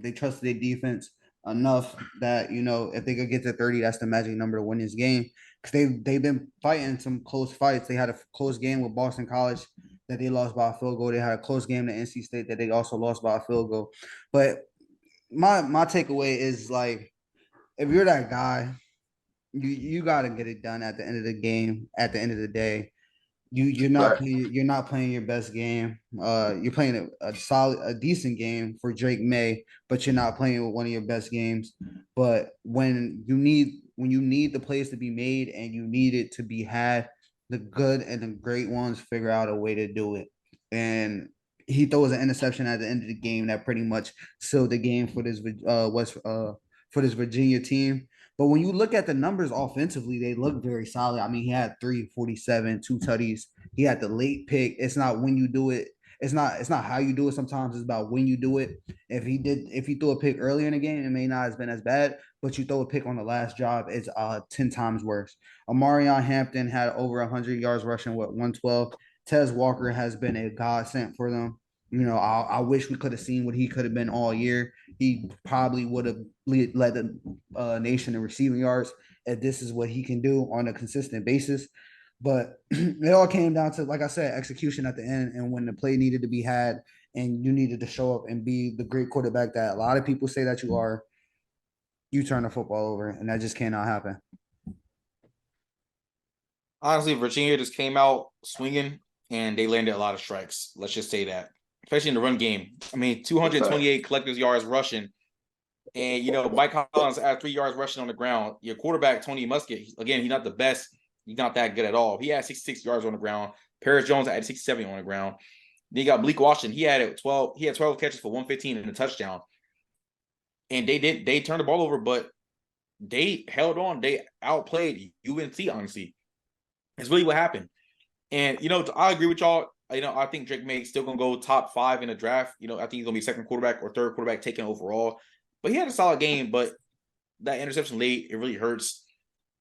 They trusted their defense enough that, if they could get to 30, that's the magic number to win this game. Because they've been fighting some close fights. They had a close game with Boston College that they lost by a field goal. They had a close game to NC State that they also lost by a field goal. But my takeaway is, like, if you're that guy, you got to get it done at the end of the game. At the end of the day, you're not playing your best game. You're playing a decent game for Drake May, but you're not playing with one of your best games. But when you need the plays to be made and you need it to be had, the good and the great ones figure out a way to do it. And he throws an interception at the end of the game that pretty much sealed the game for this Virginia team. But when you look at the numbers offensively, they look very solid. I mean, he had 347, 2 tutties. He had the late pick. It's not when you do it. It's not how you do it. Sometimes it's about when you do it. If he threw a pick earlier in the game, it may not have been as bad. But you throw a pick on the last drive, it's 10 times worse. Amarion Hampton had over 100 yards rushing with 112. Tez Walker has been a godsend for them. I wish we could have seen what he could have been all year. He probably would have led the nation in receiving yards if this is what he can do on a consistent basis. But it all came down to, like I said, execution at the end, and when the play needed to be had and you needed to show up and be the great quarterback that a lot of people say that you are, you turn the football over, and that just cannot happen. Honestly, Virginia just came out swinging, and they landed a lot of strikes. Let's just say that. Especially in the run game. I mean, 228 collective yards rushing. And, Mike Collins had 3 yards rushing on the ground. Your quarterback, Tony Muskett, again, he's not the best. He's not that good at all. He had 66 yards on the ground. Paris Jones had 67 on the ground. Then you got Bleak Washington. He had 12 catches for 115 and a touchdown. And they turned the ball over, but they held on. They outplayed UNC, honestly. It's really what happened. And, I agree with y'all. I think Drake May still going to go top 5 in the draft. I think he's going to be second quarterback or third quarterback taken overall. But he had a solid game, but that interception late, it really hurts.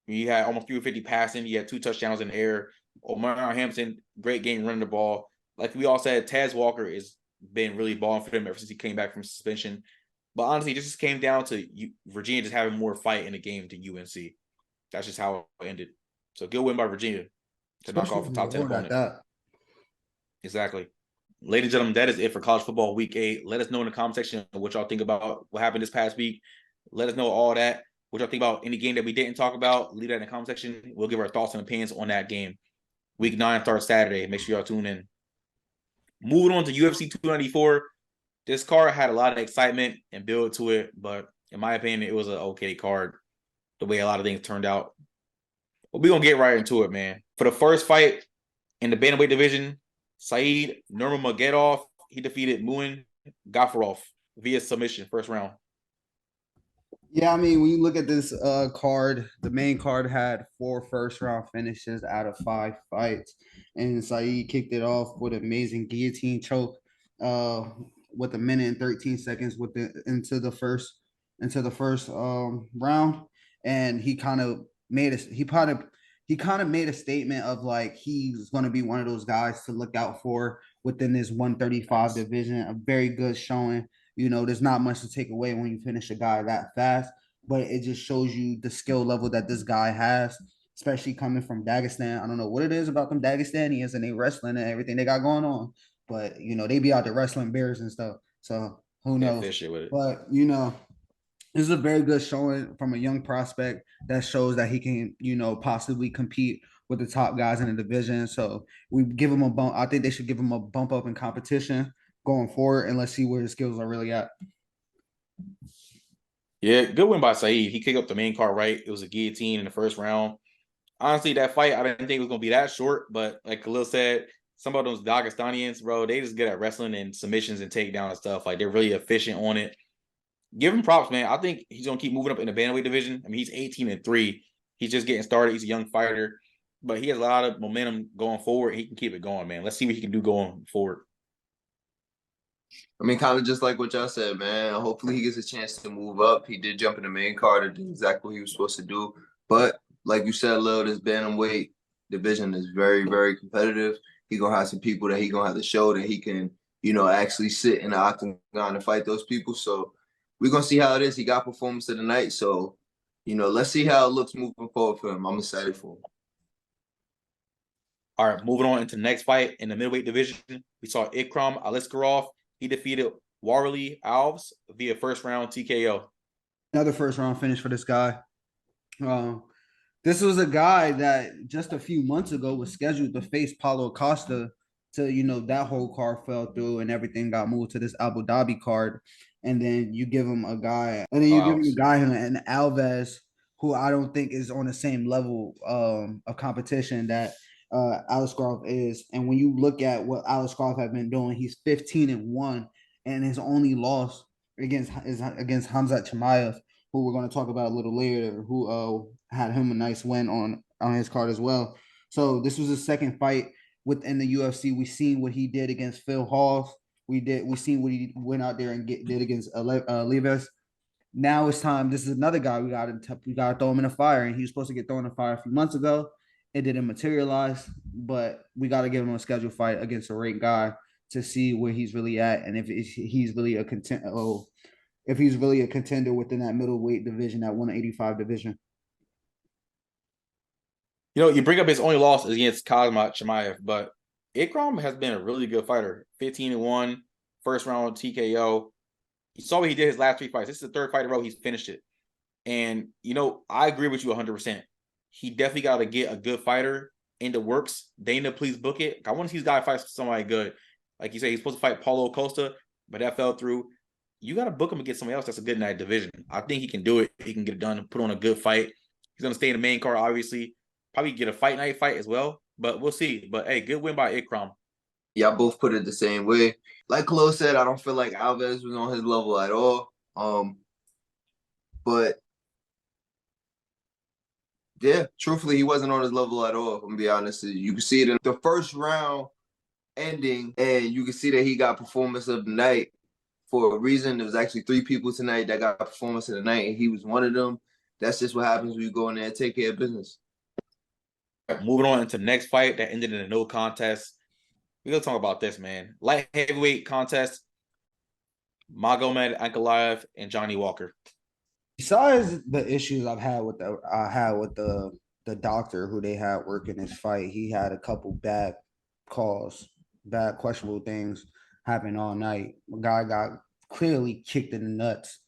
He had almost 350 passing. He had 2 touchdowns in the air. Omar Hampton, great game running the ball. Like we all said, Taz Walker has been really balling for them ever since he came back from suspension. But honestly, it just came down to Virginia just having more fight in the game than UNC. That's just how it ended. So good win by Virginia to knock off a top 10 opponent. Exactly. Ladies and gentlemen, that is it for college football week 8. Let us know in the comment section what y'all think about what happened this past week. Let us know all that. What y'all think about any game that we didn't talk about. Leave that in the comment section. We'll give our thoughts and opinions on that game. Week 9 starts Saturday. Make sure y'all tune in. Moving on to UFC 294. This card had a lot of excitement and build to it, but in my opinion, it was an okay card the way a lot of things turned out. But we're going to get right into it, man. For the first fight in the bantamweight division, Said Nurmagomedov, he defeated Muin Gafurov via submission, first round. Yeah, I mean, when you look at this card, the main card had 4 first-round finishes out of 5 fights, and Said kicked it off with an amazing guillotine choke with 1 minute and 13 seconds into the first round, and he kind of made a statement of like he's going to be one of those guys to look out for within this 135 division. A very good showing. There's not much to take away when you finish a guy that fast, but it just shows you the skill level that this guy has, especially coming from Dagestan. I don't know what it is about them Dagestanians and they wrestling and everything they got going on, but they be out there wrestling bears and stuff. So who knows? But this is a very good showing from a young prospect that shows that he can, possibly compete with the top guys in the division. So we give him a bump. I think they should give him a bump up in competition going forward, and let's see where his skills are really at. Yeah, good win by Said. He kicked up the main card right. It was a guillotine in the first round. Honestly, that fight, I didn't think it was going to be that short, but like Khalil said, some of those Dagestanians, bro, they just good at wrestling and submissions and takedown and stuff. Like, they're really efficient on it. Give him props, man. I think he's going to keep moving up in the bantamweight division. I mean, he's 18-3. He's just getting started. He's a young fighter, but he has a lot of momentum going forward. He can keep it going, man. Let's see what he can do going forward. I mean, kind of just like what y'all said, man. Hopefully he gets a chance to move up. He did jump in the main card and do exactly what he was supposed to do. But like you said, Lil, this bantamweight division is very, very competitive. He's going to have some people that he's going to have to show that he can, actually sit in the octagon and fight those people. So we're going to see how it is. He got performance of the night. So, let's see how it looks moving forward for him. I'm excited for him. All right, moving on into the next fight in the middleweight division. We saw Ikram Aliskerov. He defeated Warley Alves via first round TKO. Another first round finish for this guy. This was a guy that just a few months ago was scheduled to face Paulo Costa to, that whole card fell through and everything got moved to this Abu Dhabi card. And then you give him a guy, and then you give him a guy, an Alves, who I don't think is on the same level of competition that Aliskerov is. And when you look at what Aliskerov have been doing, he's 15-1, and his only loss against Hamzat Chimaev, who we're going to talk about a little later, who had him a nice win on his card as well. So this was his second fight within the UFC. We seen what he did against Phil Hall. We seen what he went out there and did against Leves. Now it's time. This is another guy we got to throw him in the fire, and he was supposed to get thrown in the fire a few months ago. It didn't materialize, but we got to give him a scheduled fight against a ranked guy to see where he's really at, and if he's really a contender within that middleweight division, that 185 division. You bring up his only loss against Kazmat Chimaev, but Ikram has been a really good fighter. 15-1, first round TKO. You saw what he did his last 3 fights. This is the 3rd fight in a row he's finished it. And, I agree with you 100%. He definitely got to get a good fighter in the works. Dana, please book it. I want to see this guy fight somebody good. Like you said, he's supposed to fight Paulo Costa, but that fell through. You got to book him against somebody else that's a good in that division. I think he can do it. He can get it done, put on a good fight. He's going to stay in the main card, obviously. Probably get a fight night fight as well, but we'll see. But, hey, good win by Ikram. Y'all both put it the same way. Like Khalil said, I don't feel like Alves was on his level at all. But Yeah, truthfully, he wasn't on his level at all. I'm gonna be honest. You can see it in the first round ending, and you can see that he got performance of the night for a reason. There was actually 3 people tonight that got performance of the night, and he was one of them. That's just what happens when you go in there and take care of business. Moving on into the next fight that ended in a no contest. We're gonna talk about this, man. Light heavyweight contest. Magomed Ankalaev and Johnny Walker. Besides the issues I had with the doctor who they had working this fight, he had a couple bad calls, bad questionable things happen all night. A guy got clearly kicked in the nuts,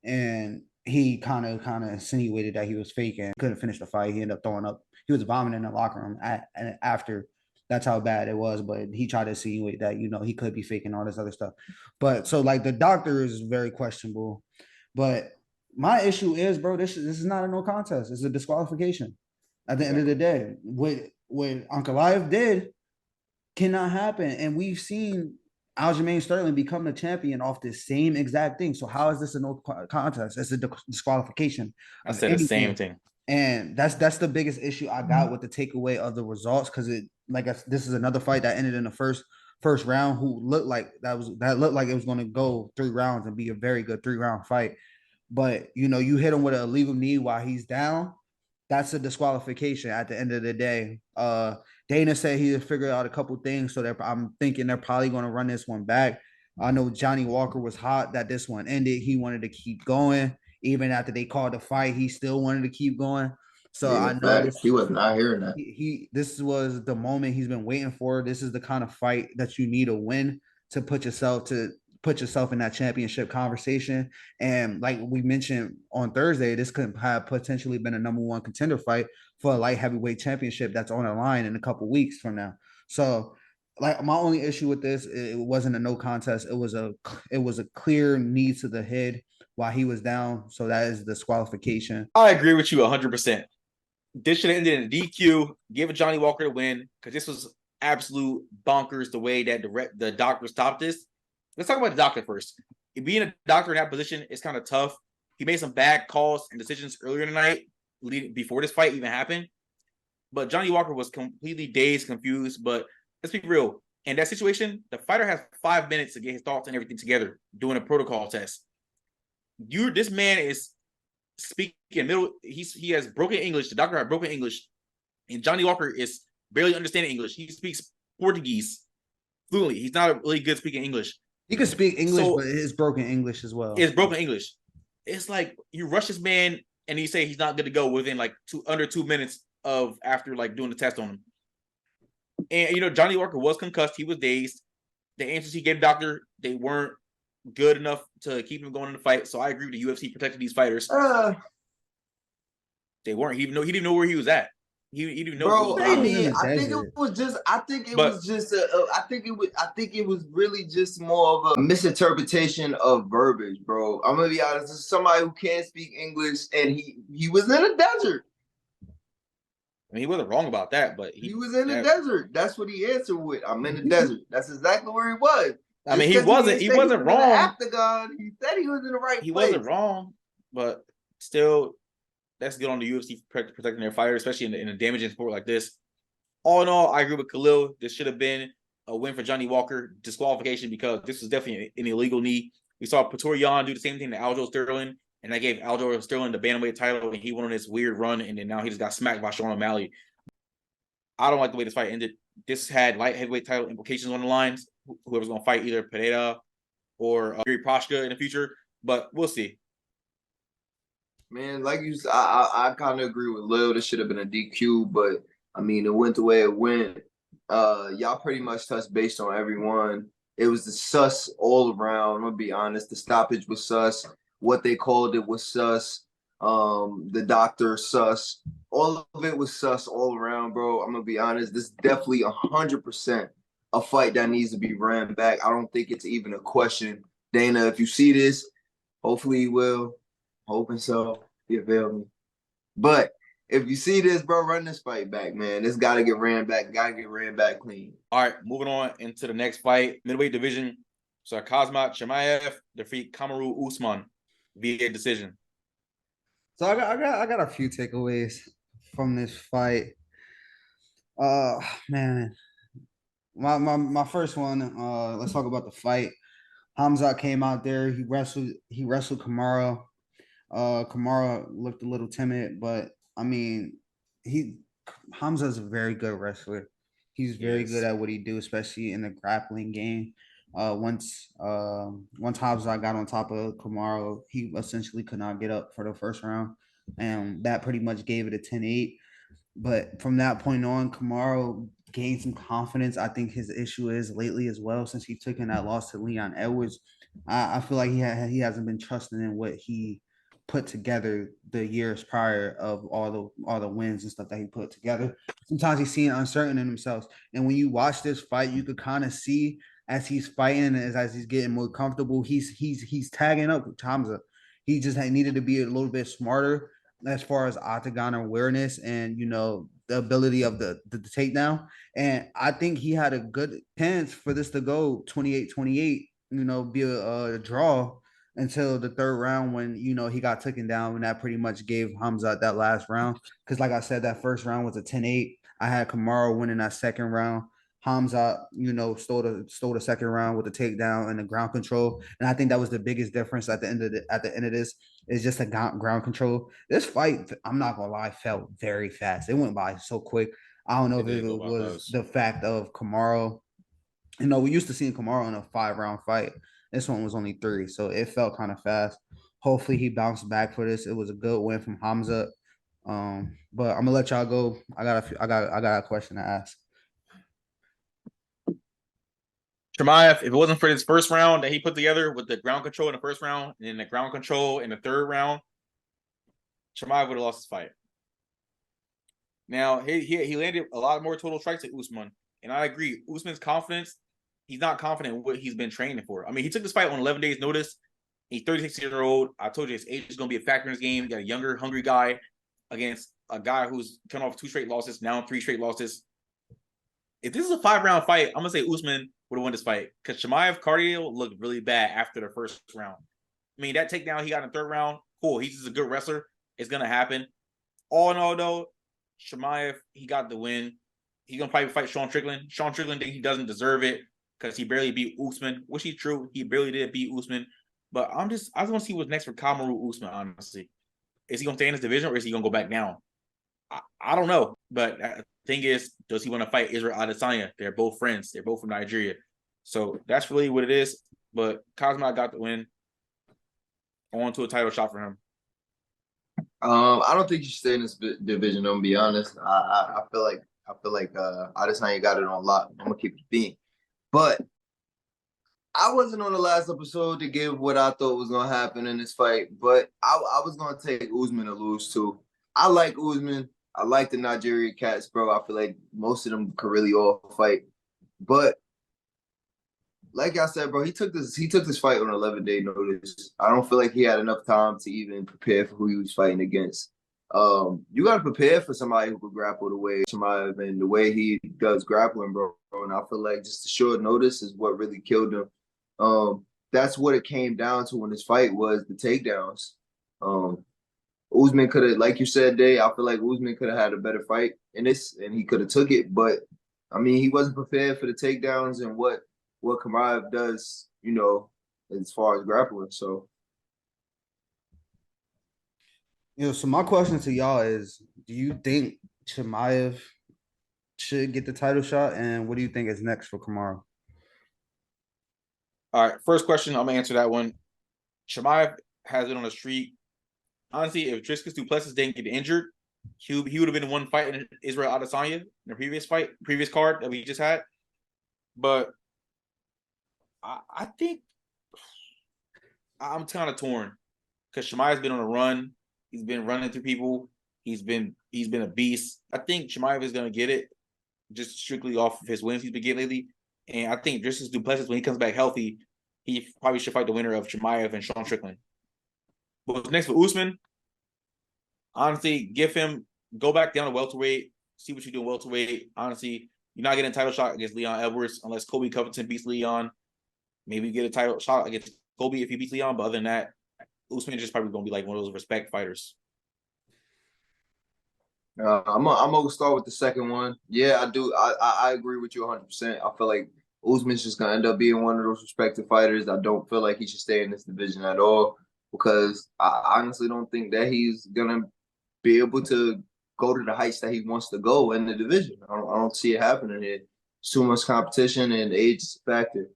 and he kind of insinuated that he was faking. Couldn't finish the fight. He ended up throwing up. He was vomiting in the locker room after. That's how bad it was. But he tried to insinuate that he could be faking all this other stuff. But so like the doctor is very questionable. But my issue is, bro, this is not a no contest. It's a disqualification. At the end of the day, what Ankalaev did cannot happen, and we've seen Aljamain Sterling become the champion off the same exact thing. So how is this a no contest? It's a disqualification. I said the same thing, and that's the biggest issue I got with the takeaway of the results, because this is another fight that ended in the first round. Who looked like looked like it was going to go 3 rounds and be a very good 3-round fight. But you hit him with an illegal knee while he's down. That's a disqualification at the end of the day. Dana said he had figured out a couple things, so I'm thinking they're probably going to run this one back. I know Johnny Walker was hot that this one ended. He wanted to keep going. Even after they called the fight, he still wanted to keep going. So yeah, I know he was not hearing that. This was the moment he's been waiting for. This is the kind of fight that you need to win to put yourself in that championship conversation. And like we mentioned on Thursday, this could have potentially been a number 1 contender fight for a light heavyweight championship that's on the line in a couple weeks from now. So like my only issue with this, it wasn't a no contest. It was a clear knee to the head while he was down. So that is disqualification. I agree with you 100%. This should have ended in a DQ. Give Johnny Walker the win, because this was absolute bonkers the way that the doctor stopped this. Let's talk about the doctor first. Being a doctor in that position is kind of tough. He made some bad calls and decisions earlier in the night, before this fight even happened. But Johnny Walker was completely dazed, confused. But let's be real. In that situation, the fighter has 5 minutes to get his thoughts and everything together, doing a protocol test. This man is speaking middle. He has broken English. The doctor had broken English, and Johnny Walker is barely understanding English. He speaks Portuguese fluently. He's not really good speaking English. He can speak English, but it's broken English as well. It's broken English. It's like you rush this man and you say he's not good to go within like under 2 minutes of after like doing the test on him. And Johnny Walker was concussed. He was dazed. The answers he gave the doctor, they weren't good enough to keep him going in the fight. So I agree with the UFC protecting these fighters. They weren't. He didn't know where he was at. He didn't know. Bro, I think it was really just more of a misinterpretation of verbiage, bro. I'm gonna be honest. This is somebody who can't speak English, and he was in a desert. I mean, he wasn't wrong about that, but he was in the desert. That's what he answered with. I'm in the desert. That's exactly where he was. I mean, he wasn't wrong. Octagon. He said he was in the right place. He wasn't wrong, but still, that's good on the UFC protecting their fighters, especially in a damaging sport like this. All in all, I agree with Khalil. This should have been a win for Johnny Walker. Disqualification, because this was definitely an illegal knee. We saw Petorian do the same thing to Aljo Sterling, and that gave Aljo Sterling the bantamweight title, and he went on this weird run, and then now he just got smacked by Sean O'Malley. I don't like the way this fight ended. This had light heavyweight title implications on the lines. Whoever's going to fight either Pereira or Yuri Prochka in the future, but we'll see. Man, like you said, I kind of agree with Lil. This should have been a DQ, but I mean, it went the way it went. Y'all pretty much touched based on everyone. It was the sus all around. I'm gonna be honest. The stoppage was sus. What they called it was sus. The doctor sus. All of it was sus all around, bro. I'm gonna be honest. This is definitely 100% a fight that needs to be ran back. I don't think it's even a question. Dana, if you see this, hopefully you will. Hoping so. You feel me? But if you see this, bro, run this fight back, man. This got to get ran back. Got to get ran back clean. All right, moving on into the next fight. Middleweight division. So Kazmat Chimaev defeat Kamaru Usman via decision. So I got a few takeaways from this fight. Man, my first one. Let's talk about the fight. Hamzat came out there. He wrestled Kamara. Kamara looked a little timid, but I mean, he Hamza's a very good wrestler. He's very good Yes. at what he do, especially in the grappling game. Once Hamzat got on top of Kamara, he essentially could not get up for the first round, and that pretty much gave it a 10-8. But from that point on, Kamara gained some confidence. I think his issue is lately as well, since he took in that loss to Leon Edwards. I feel like he hasn't been trusting in what he put together the years prior of all the wins and stuff that he put together. Sometimes he's seen uncertain in himself. And when you watch this fight, you could kind of see as he's fighting, as he's getting more comfortable, he's tagging up with Hamza. He just needed to be a little bit smarter as far as octagon awareness and the ability of the takedown. And I think he had a good chance for this to go 28-28, be a draw until the third round when he got taken down, and that pretty much gave Hamza that last round. Because like I said, that first round was a 10-8. I had Kamara winning that second round. Hamza, stole the second round with the takedown and the ground control, and I think that was the biggest difference at the end of this is just the ground control. This fight, I'm not gonna lie, felt very fast. It went by so quick. I don't know It if did it go by was fast. the fact of Kamara. We used to seeing Kamara in a 5-round fight. This one was only 3, so it felt kind of fast. Hopefully he bounced back for this. It was a good win from Hamza. But I'm gonna let y'all go. I got a question to ask. Chimaev, if it wasn't for this first round that he put together with the ground control in the first round and then the ground control in the third round, Chimaev would have lost his fight. Now, he landed a lot more total strikes at Usman, and I agree. Usman's confidence, he's not confident in what he's been training for. I mean, he took this fight on 11 days' notice. He's 36-year-old. I told you his age is going to be a factor in his game. You got a younger, hungry guy against a guy who's coming off 2 straight losses, now 3 straight losses. If this is a 5-round fight, I'm going to say Usman would have won this fight because Chimaev cardio looked really bad after the first round. I mean, that takedown he got in the third round, cool. He's just a good wrestler. It's going to happen. All in all, though, Chimaev, he got the win. He's going to probably fight Sean Strickland. Sean Strickland thinks he doesn't deserve it because he barely beat Usman, which is true. He barely did beat Usman. But I just want to see what's next for Kamaru Usman, honestly. Is he going to stay in his division or is he going to go back down? I don't know. But the thing is, does he want to fight Israel Adesanya? They're both friends. They're both from Nigeria. So that's really what it is. But Khamzat got the win. On to a title shot for him. I don't think you should stay in this division. I'm gonna be honest. I feel like Adesanya got it on lock. I'm gonna keep it being, but I wasn't on the last episode to give what I thought was gonna happen in this fight. But I was gonna take Usman to lose too. I like Usman. I like the Nigerian cats, bro. I feel like most of them could really all fight, but like I said, bro, he took this fight on 11-day notice. I don't feel like he had enough time to even prepare for who he was fighting against. You got to prepare for somebody who could grapple the way Chimaev and the way he does grappling, bro. And I feel like just the short notice is what really killed him. That's what it came down to in this fight was the takedowns. Usman could have, like you said, Day, I feel like Usman could have had a better fight in this, and he could have took it. But I mean, he wasn't prepared for the takedowns and what Chimaev does, as far as grappling. So, So my question to y'all is: do you think Chimaev should get the title shot, and what do you think is next for Kamara? All right, first question, I'm going to answer that one. Chimaev has it on the street. Honestly, if Dricus Du Plessis didn't get injured, he would have been in one fight in Israel Adesanya in the previous card that we just had. But I think I'm kind of torn because Chimaev's been on a run. He's been running through people. He's been a beast. I think Chimaev is going to get it just strictly off of his wins he's been getting lately. And I think Dricus Du Plessis, when he comes back healthy, he probably should fight the winner of Chimaev and Sean Strickland. But next for Usman, honestly, go back down to welterweight, see what you do in welterweight. Honestly, you're not getting a title shot against Leon Edwards unless Kobe Covington beats Leon. Maybe you get a title shot against Kobe if he beats Leon, but other than that, Usman is just probably going to be like one of those respect fighters. I'm gonna start with the second one. Yeah, I do. I agree with you 100%. I feel like Usman's just gonna end up being one of those respected fighters. I don't feel like he should stay in this division at all because I honestly don't think that he's gonna be able to go to the heights that he wants to go in the division. I don't see it happening here. It's too much competition and age is a factor.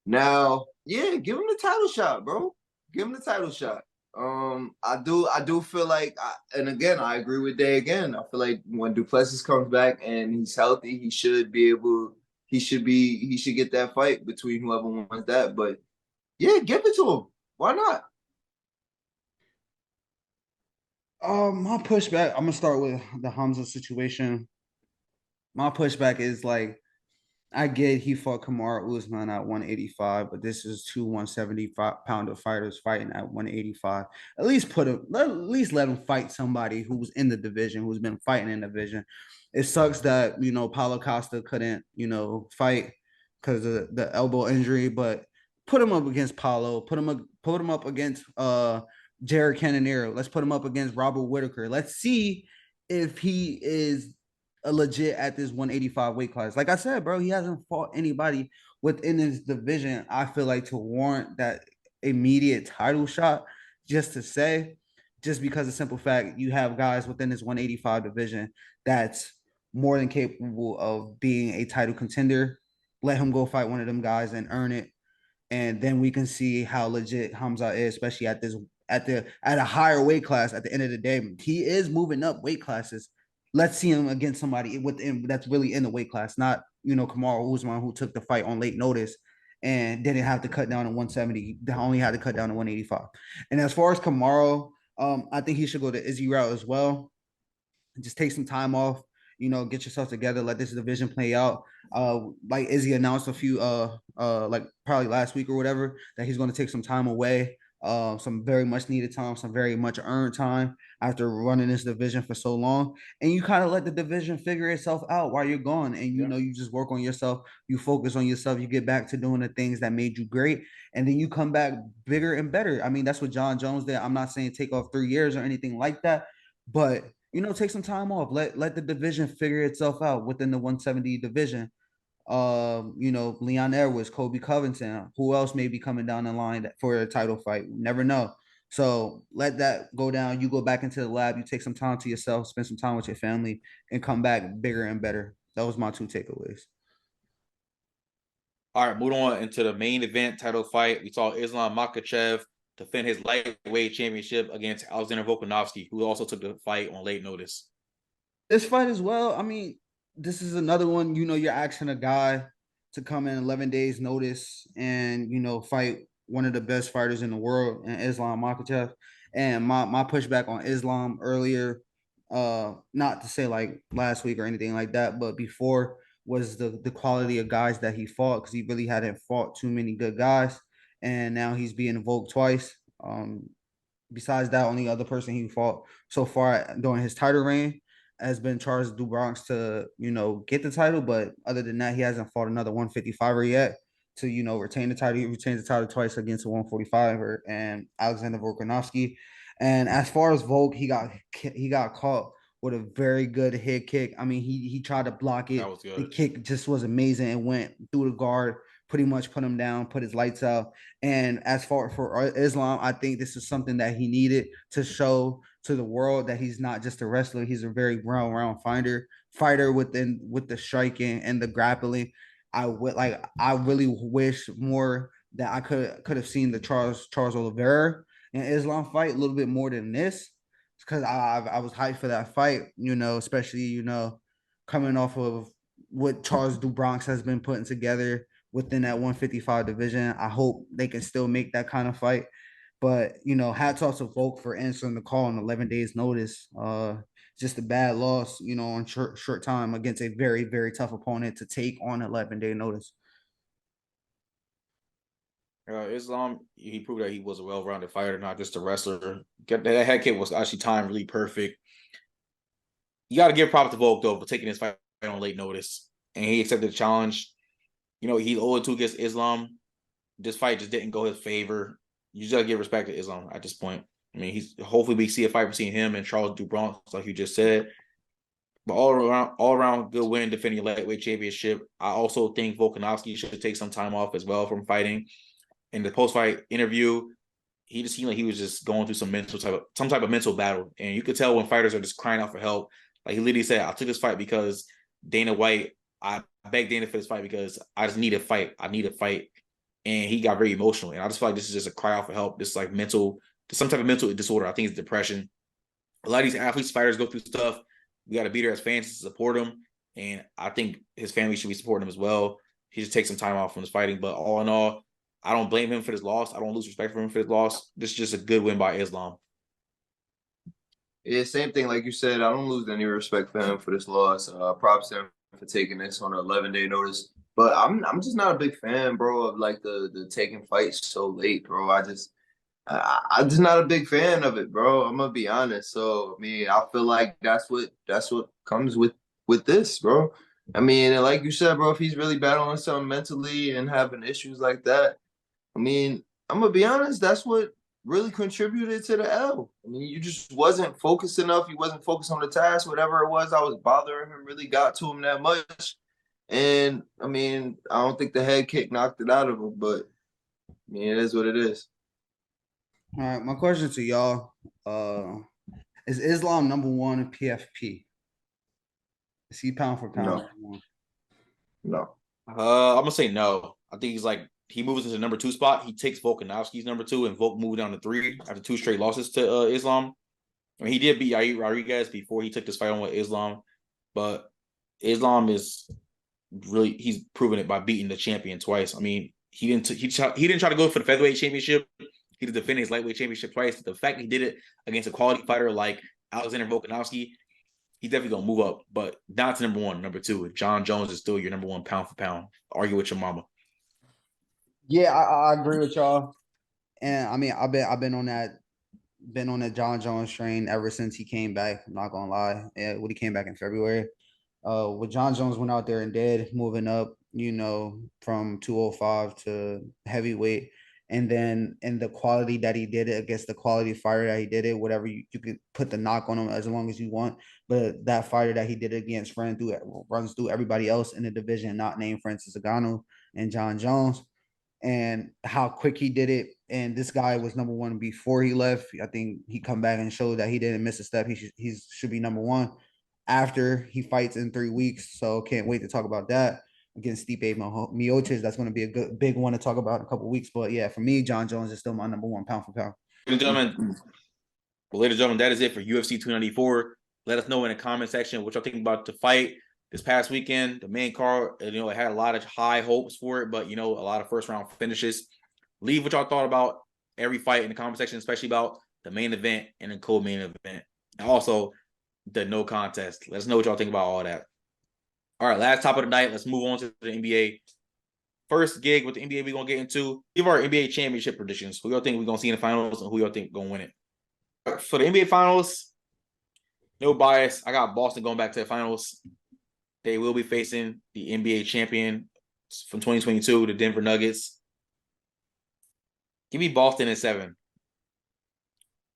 Now, yeah, give him the title shot, bro. Give him the title shot. I do feel like, and again, I agree with Day again. I feel like when Duplessis comes back and he's healthy, he should be able, he should get that fight between whoever wants that. But yeah, give it to him. Why not? My pushback, I'm gonna start with the Hamza situation. My pushback is like, I get he fought Kamaru Usman at 185, but this is two 175-pounder fighters fighting at 185. At least let him fight somebody who's in the division, who's been fighting in the division. It sucks that Paulo Costa couldn't fight because of the elbow injury, but put him up against Paulo, put him up against Jared Cannonier. Let's put him up against Robert Whitaker. Let's see if he is a legit at this 185 weight class. Like I said, bro, he hasn't fought anybody within his division, I feel like, to warrant that immediate title shot. Just because of simple fact, you have guys within this 185 division that's more than capable of being a title contender. Let him go fight one of them guys and earn it. And then we can see how legit Hamza is, especially at a higher weight class. At the end of the day, he is moving up weight classes. Let's see him against somebody that's really in the weight class, not Kamaru Usman, who took the fight on late notice and didn't have to cut down to 170. They only had to cut down to 185. And as far as Kamaru, I think he should go the Izzy route as well. Just take some time off, get yourself together, let this division play out. Like Izzy announced a few like probably last week or whatever, that he's going to take some time away, some very much needed time, some very much earned time after running this division for so long. And you kind of let the division figure itself out while you're gone. And you just work on yourself, you focus on yourself, you get back to doing the things that made you great, and then you come back bigger and better. I mean, that's what John Jones did. I'm not saying take off 3 years or anything like that, but take some time off. Let the division figure itself out within the 170 division. Leon Edwards, Kobe Covington, who else may be coming down the line for a title fight? Never know. So let that go down. You go back into the lab, you take some time to yourself, spend some time with your family, and come back bigger and better. That was my two takeaways. All right, moving on into the main event title fight. We saw Islam Makhachev defend his lightweight championship against Alexander Volkanovski, who also took the fight on late notice. This fight as well, I mean, this is another one, you're asking a guy to come in 11 days notice and, fight one of the best fighters in the world, in Islam Makhachev. And my pushback on Islam earlier, not to say like last week or anything like that, but before, was the quality of guys that he fought, because he really hadn't fought too many good guys. And now he's being invoked twice. Besides that, only other person he fought so far during his title reign has been Charles do Bronx to, get the title. But other than that, he hasn't fought another 155er yet to, retain the title. He retained the title twice against a 145er and Alexander Volkanovski. And as far as Volk, he got caught with a very good head kick. I mean, he tried to block it. That was good. The kick just was amazing and went through the guard, pretty much put him down, put his lights out. And as far for Islam, I think this is something that he needed to show to the world that he's not just a wrestler. He's a very round fighter with the striking and the grappling. I really wish more that I could have seen the Charles Oliveira and Islam fight a little bit more than this, because I was hyped for that fight, especially, coming off of what Charles do Bronx has been putting together within that 155 division. I hope they can still make that kind of fight. But, hats off to Volk for answering the call on 11 days notice. Just a bad loss, on short time against a very, very tough opponent to take on 11-day notice. Islam, he proved that he was a well-rounded fighter, not just a wrestler. That head kick was actually timed really perfect. You got to give props to Volk, though, for taking his fight on late notice. And he accepted the challenge. He's 0-2 against Islam. This fight just didn't go his favor. You just got to give respect to Islam at this point. I mean, hopefully we see a fight between him and Charles do Bronx, like you just said. But all around good win defending your lightweight championship. I also think Volkanovski should take some time off as well from fighting. In the post-fight interview, he just seemed like he was just going through some type of mental battle. And you could tell when fighters are just crying out for help. Like he literally said, I took this fight because Dana White, I begged Dana for this fight because I just need a fight. I need a fight. And he got very emotional. And I just feel like this is just a cry out for help. This like some type of mental disorder. I think it's depression. A lot of these athletes, fighters go through stuff. We got to be there as fans to support him. And I think his family should be supporting him as well. He should take some time off from his fighting. But all in all, I don't blame him for this loss. I don't lose respect for him for his loss. This is just a good win by Islam. Yeah, same thing. Like you said, I don't lose any respect for him for this loss. Props to him for taking this on an 11-day notice. But I'm just not a big fan, bro, of like the taking fights so late, bro. I'm just not a big fan of it, bro. I'm gonna be honest. So I mean, I feel like that's what comes with this, bro. I mean, and like you said, bro, if he's really battling something mentally and having issues like that, I mean, I'm gonna be honest, that's what really contributed to the L. I mean, you just wasn't focused enough. You wasn't focused on the task, whatever it was. I was bothering him, really got to him that much. And I mean, I don't think the head kick knocked it out of him, but I mean, it is what it is. All right, my question to y'all: is Islam number one in PFP? Is he pound for pound? No, no. I'm gonna say no. I think he moves into the number 2 spot. He takes Volkanovski's number 2, and Volk moved down to 3 after 2 straight losses to Islam. I mean, he did beat Yair Rodriguez before he took this fight on with Islam, but Islam is he's proven it by beating the champion twice. I mean, he didn't try to go for the featherweight championship. He did defend his lightweight championship twice. The fact he did it against a quality fighter like Alexander Volkanovski, he's definitely gonna move up, but not to number 1, number 2. John Jones is still your number 1 pound for pound. Argue with your mama. Yeah, I agree with y'all. And I mean, I've been on that John Jones train ever since he came back. I'm not gonna lie. When he came back in February. What John Jones went out there and did, moving up, from 205 to heavyweight, and then in the quality that he did it against the quality fighter that he did it, whatever you could put the knock on him as long as you want, but that fighter that he did it against runs through everybody else in the division, not named Francis Ngannou and John Jones, and how quick he did it. And this guy was number 1 before he left. I think he come back and showed that he didn't miss a step. He should be number 1 after he fights in 3 weeks. So can't wait to talk about that against Stipe Miocic. That's going to be a big one to talk about in a couple of weeks. But yeah, for me, John Jones is still my number 1 pound for pound. Ladies and gentlemen, that is it for UFC 294. Let us know in the comment section what y'all think about the fight this past weekend. The main card, it had a lot of high hopes for it, but a lot of first round finishes. Leave what y'all thought about every fight in the comment section, especially about the main event and the co-main event. And also the no contest. Let us know what y'all think about all that. All right, last top of the night. Let's move on to the NBA. First gig with the NBA we're going to get into. Give our NBA championship predictions. Who y'all think we're going to see in the finals and who y'all think going to win it? For the NBA finals, no bias. I got Boston going back to the finals. They will be facing the NBA champion from 2022, the Denver Nuggets. Give me Boston in 7.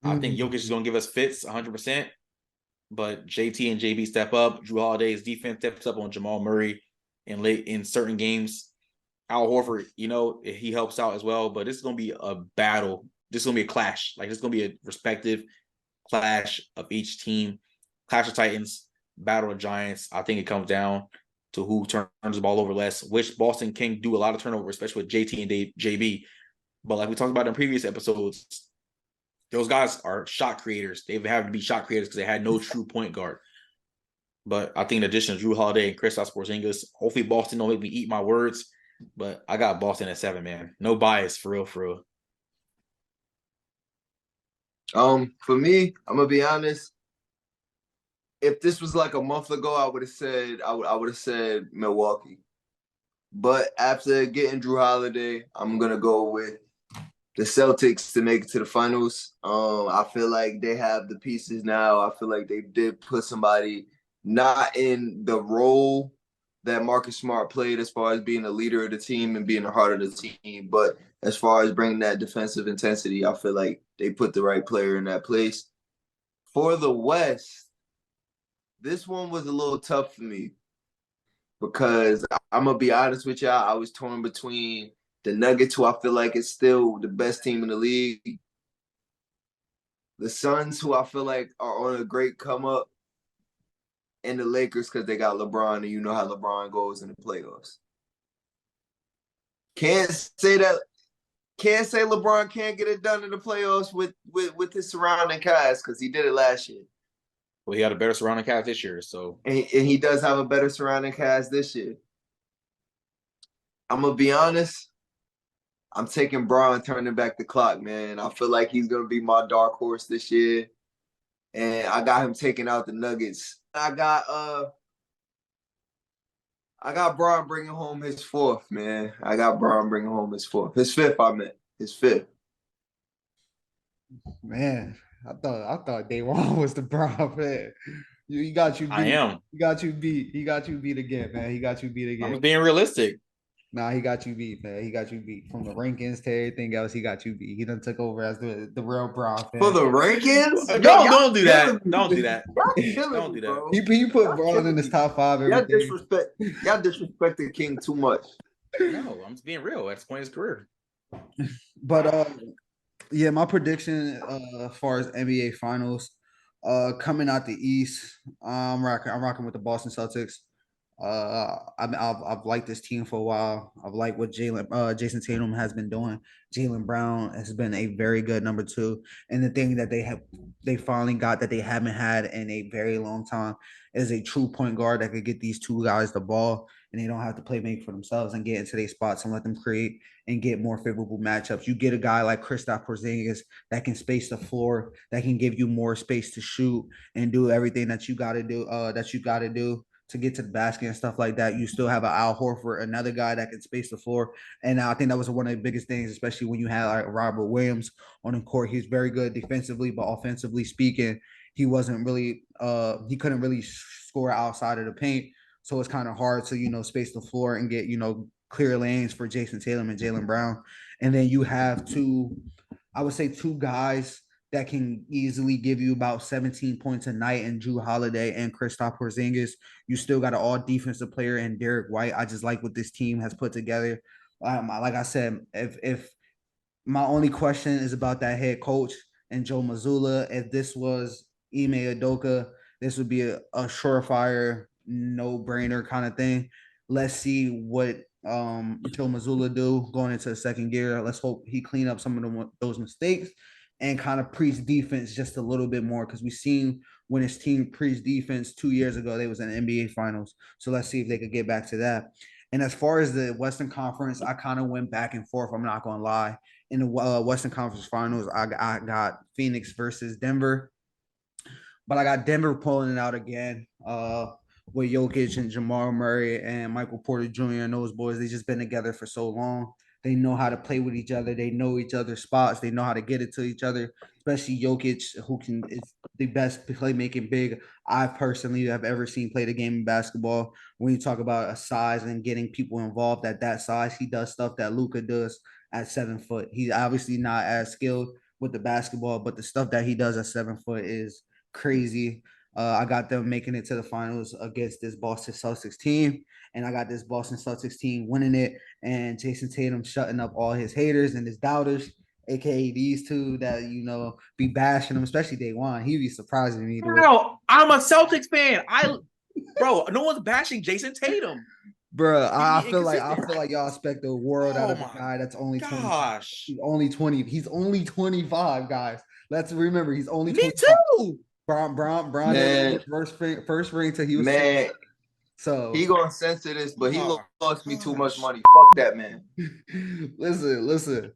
I think Jokic is going to give us fits 100%. But JT and JB step up. Drew Holiday's defense steps up on Jamal Murray in certain games. Al Horford, he helps out as well. But this is going to be a battle. This is going to be a clash. This is going to be a respective clash of each team. Clash of Titans, battle of Giants. I think it comes down to who turns the ball over less, which Boston can do a lot of turnover, especially with JT and JB. But like we talked about in previous episodes, those guys are shot creators. They have to be shot creators because they had no true point guard. But I think in addition to Drew Holiday and Kristaps Porzingis, hopefully Boston don't make me eat my words. But I got Boston at 7, man. No bias, for real, for real. For me, I'm gonna be honest. If this was like a month ago, I would have said Milwaukee. But after getting Drew Holiday, I'm gonna go with the Celtics to make it to the finals. I feel like they have the pieces now. I feel like they did put somebody not in the role that Marcus Smart played as far as being a leader of the team and being the heart of the team. But as far as bringing that defensive intensity, I feel like they put the right player in that place. For the West, This one was a little tough for me because I'm gonna be honest with y'all. I was torn between the Nuggets, who I feel like is still the best team in the league, the Suns, who I feel like are on a great come up, and the Lakers because they got LeBron, and you know how LeBron goes in the playoffs. Can't say that. Can't say LeBron can't get it done in the playoffs with his surrounding cast because he did it last year. Well, he had a better surrounding cast this year, so And he does have a better surrounding cast this year. I'm gonna be honest. I'm taking Braun turning back the clock, man. I feel like he's gonna be my dark horse this year, and I got him taking out the Nuggets. I got Braun bringing home his fourth, man. I got Braun bringing home his fifth. I meant his fifth. Man, I thought Day One was the Brown fan. He got you beat. I am. He got you beat. He got you beat again, man. He got you beat again. I'm just being realistic. Nah, he got you beat, man. He got you beat from the rankings to everything else. He got you beat. He done took over as the real Brown fan. For the rankings? Don't do that. Don't do that. Don't do that. He put Braun in his top five. Y'all disrespect the King too much. No, I'm just being real. At this point in his career. But yeah, my prediction as far as NBA Finals, coming out the East, I'm rocking with the Boston Celtics. I've liked this team for a while. I've liked what Jason Tatum has been doing. Jaylen Brown has been a very good number two. And the thing that they finally got that they haven't had in a very long time is a true point guard that could get these two guys the ball and they don't have to play make for themselves and get into their spots and let them create and get more favorable matchups. You get a guy like Kristaps Porzingis that can space the floor, that can give you more space to shoot and do everything that you got to do to get to the basket and stuff like that. You still have an Al Horford, another guy that can space the floor. And I think that was one of the biggest things, especially when you had like Robert Williams on the court. He's very good defensively, but offensively speaking, he wasn't really he couldn't really score outside of the paint. So it's kind of hard to, space the floor and get, clear lanes for Jason Tatum and Jaylen Brown. And then you have two guys that can easily give you about 17 points a night in Jrue Holiday and Kristaps Porzingis. You still got an all defensive player in Derek White. I just like what this team has put together. Like I said, if my only question is about that head coach and Joe Mazzulla, if this was Ime Udoka, this would be a surefire, no-brainer kind of thing. Let's see what Joe Mazzulla do going into the second year. Let's hope he clean up some of those mistakes and kind of preach defense just a little bit more because we've seen when his team preached defense 2 years ago, they was in NBA Finals. So let's see if they could get back to that. And as far as the Western Conference, I kind of went back and forth. I'm not going to lie. In the Western Conference Finals, I got Phoenix versus Denver. But I got Denver pulling it out again with Jokic and Jamal Murray and Michael Porter Jr. and those boys. They've just been together for so long. They know how to play with each other. They know each other's spots. They know how to get it to each other, especially Jokic, who is the best playmaking big I personally have ever seen play the game in basketball. When you talk about a size and getting people involved at that size, he does stuff that Luka does at 7 foot. He's obviously not as skilled with the basketball, but the stuff that he does at 7 foot is crazy. I got them making it to the finals against this Boston Celtics team, and I got this Boston Celtics team winning it, and Jason Tatum shutting up all his haters and his doubters, aka these two that be bashing him, especially Day One. He'd be surprising me. Bro, I'm a Celtics fan. No one's bashing Jason Tatum. Bro, I feel like y'all expect the world out of a guy that's only 20. Gosh. He's only 20. He's only 25, guys. Let's remember he's only 25. Me too. Brown Man. first ring till he was man. 6. So he gonna censor this, but he lost me too much money. Fuck that man. listen.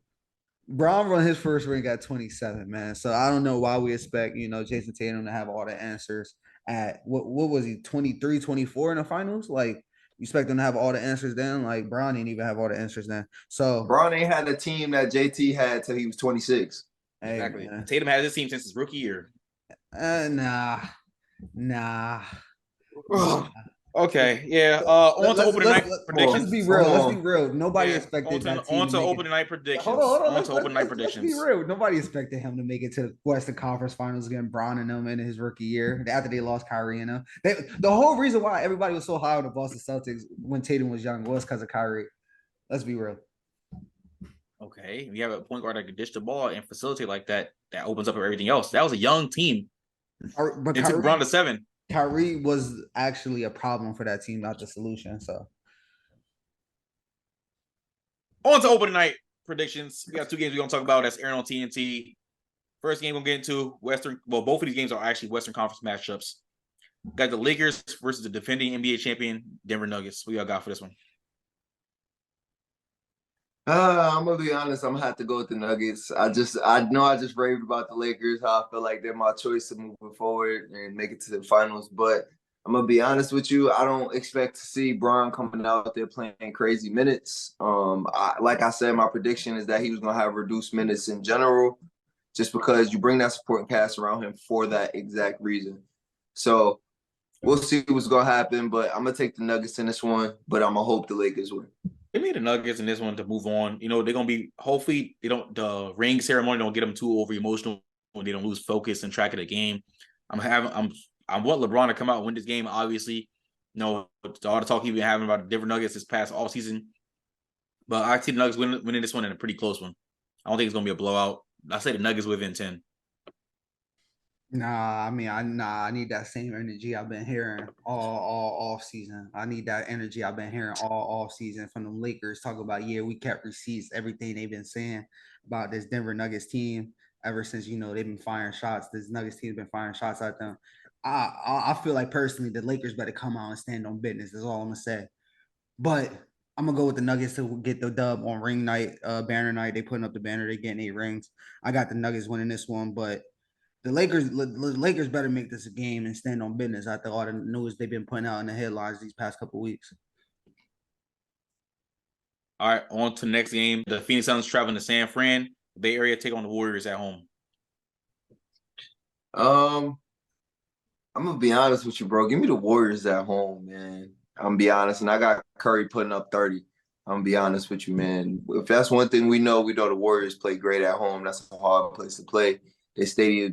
Brown won his first ring at 27, man. So I don't know why we expect, Jason Tatum to have all the answers at what was he, 23, 24 in the finals? Like, you expect him to have all the answers then? Like, Brown didn't even have all the answers then. So Brown ain't had the team that JT had till he was 26. Exactly. Man. Tatum had his team since his rookie year. Nah. Okay, yeah. On to opening night predictions. Let's be real. Let's be on. real. Nobody Yeah, expected that team on to to make opening it. night predictions. Hold on. On to opening night Let's be predictions. real. Nobody expected him to make it to the Western Conference Finals against Bron and them in his rookie year after they lost Kyrie and them. The whole reason why everybody was so high on the Boston Celtics when Tatum was young was because of Kyrie. Let's be real. Okay, you have a point guard that can dish the ball and facilitate like that. That opens up everything else. That was a young team. But It took Bron to 7. Kyrie was actually a problem for that team, not the solution. So On to opening night predictions. We got 2 games we're gonna talk about. That's airing on TNT. First game we're getting to Western. Well, both of these games are actually Western Conference matchups. Got the Lakers versus the defending NBA champion Denver Nuggets. What y'all got for this one? I'm gonna be honest. I'm gonna have to go with the Nuggets. I know I just raved about the Lakers. How I feel like they're my choice to moving forward and make it to the finals. But I'm gonna be honest with you. I don't expect to see Bron coming out there playing crazy minutes. Like I said, my prediction is that he was gonna have reduced minutes in general, just because you bring that supporting cast around him for that exact reason. So we'll see what's gonna happen. But I'm gonna take the Nuggets in this one. But I'm gonna hope the Lakers win. They made the Nuggets in this one to move on. You know, they're gonna be hopefully the ring ceremony don't get them too over emotional when they don't lose focus and track of the game. I want LeBron to come out and win this game, obviously. You know, all the talk he's been having about the Denver Nuggets this past all season. But I see the Nuggets winning this one in a pretty close one. I don't think it's gonna be a blowout. I say the Nuggets within 10. I need that same energy I've been hearing all off season. I need that energy I've been hearing all off season from the Lakers. Talk about we kept receipts, everything they've been saying about this Denver Nuggets team ever since they've been firing shots. This Nuggets team's been firing shots at them. I feel like personally the Lakers better come out and stand on business. That's all I'm gonna say. But I'm gonna go with the Nuggets to get the dub on ring night, banner night. They putting up the banner. They getting 8 rings. I got the Nuggets winning this one, but the Lakers better make this a game and stand on business after all the news they've been putting out in the headlines these past couple weeks. All right, on to the next game. The Phoenix Suns traveling to San Fran. Bay Area take on the Warriors at home. I'm gonna be honest with you, bro. Give me the Warriors at home, man. I'm gonna be honest, and I got Curry putting up 30. I'm gonna be honest with you, man. If that's one thing we know the Warriors play great at home. That's a hard place to play. This stadium.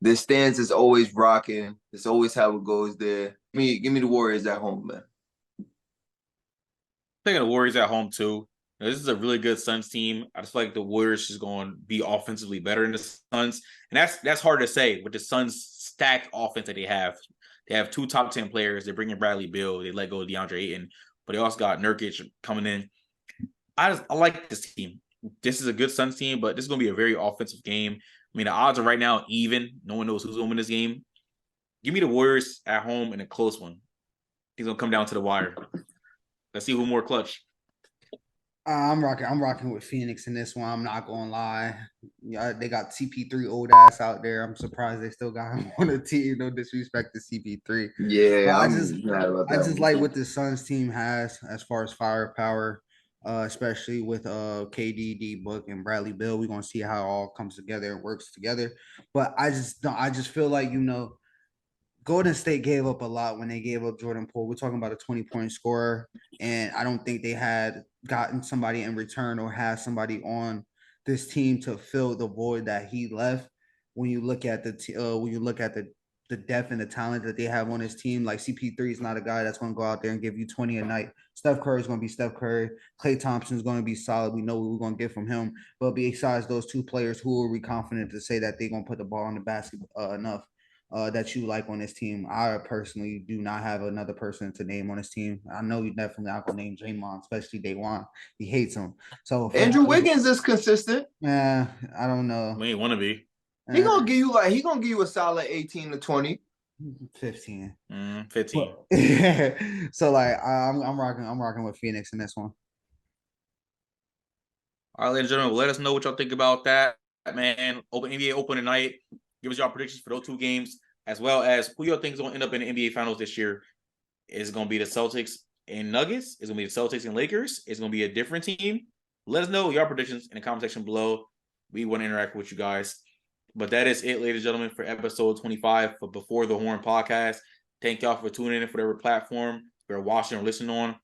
This stands is always rocking. It's always how it goes there. Give me the Warriors at home, man. Taking the Warriors at home too. Now, this is a really good Suns team. I just feel like the Warriors is going to be offensively better than the Suns, and that's hard to say with the Suns' stacked offense that they have. They have 2 top 10 players. They're bringing Bradley Beal. They let go of DeAndre Ayton, but they also got Nurkic coming in. I like this team. This is a good Suns team, but this is going to be a very offensive game. I mean, the odds are right now even. No one knows who's going to win this game. Give me the Warriors at home in a close one. It's going to come down to the wire. Let's see who more clutch. I'm rocking with Phoenix in this one. I'm not gonna lie. Yeah, they got CP3 old ass out there. I'm surprised they still got him on the team. No disrespect to CP3. Yeah, I just like what the Suns team has as far as firepower, especially with KD, D Book, and Bradley Beal. We're gonna see how it all comes together and works together. But I just feel like Golden State gave up a lot when they gave up Jordan Poole. We're talking about a 20-point scorer, and I don't think they had gotten somebody in return or had somebody on this team to fill the void that he left. When you look at the depth and the talent that they have on his team, like CP3 is not a guy that's going to go out there and give you 20 a night. Steph Curry is going to be Steph Curry. Klay Thompson is going to be solid. We know what we're going to get from him. But besides those 2 players, who are we confident to say that they're going to put the ball in the basket enough? That you like on this team? I personally do not have another person to name on this team. I know you definitely not gonna name Draymond, especially Day One. He hates him. So Andrew Wiggins is consistent. Yeah, I don't know. We ain't want to be. He gonna give you a solid 18 to 20. 15. 15. So like I'm rocking with Phoenix in this one. All right, ladies and gentlemen, let us know what y'all think about that, man. NBA Open tonight. Give us y'all predictions for those 2 games, as well as who y'all think is going to end up in the NBA Finals this year. Is it going to be the Celtics and Nuggets? Is it going to be the Celtics and Lakers? Is it going to be a different team? Let us know your predictions in the comment section below. We want to interact with you guys. But that is it, ladies and gentlemen, for episode 25 for Before the Horn podcast. Thank y'all for tuning in for whatever platform you're watching or listening on.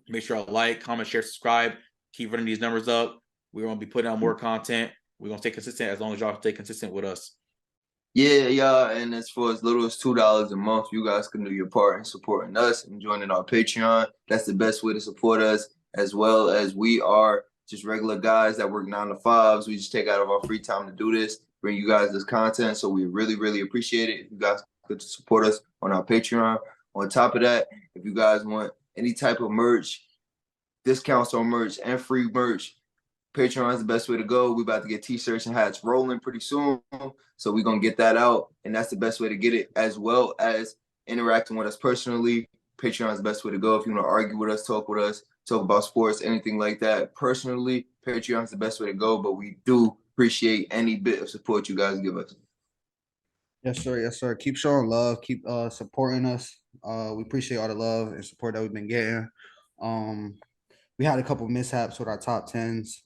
Make sure to like, comment, share, subscribe. Keep running these numbers up. We're going to be putting out more content. We're going to stay consistent as long as y'all stay consistent with us. Yeah, and as for as little as $2 a month, you guys can do your part in supporting us and joining our Patreon. That's the best way to support us, as well as we are just regular guys that work 9 to 5s. We just take out of our free time to do this, bring you guys this content. So we really, really appreciate it if you guys could support us on our Patreon. On top of that, if you guys want any type of merch, discounts on merch and free merch, Patreon is the best way to go. We're about to get t-shirts and hats rolling pretty soon. So we're going to get that out. And that's the best way to get it, as well as interacting with us personally. Patreon is the best way to go. If you want to argue with us, talk about sports, anything like that. Personally, Patreon is the best way to go. But we do appreciate any bit of support you guys give us. Yes, sir. Yes, sir. Keep showing love. Keep supporting us. We appreciate all the love and support that we've been getting. We had a couple mishaps with our top tens.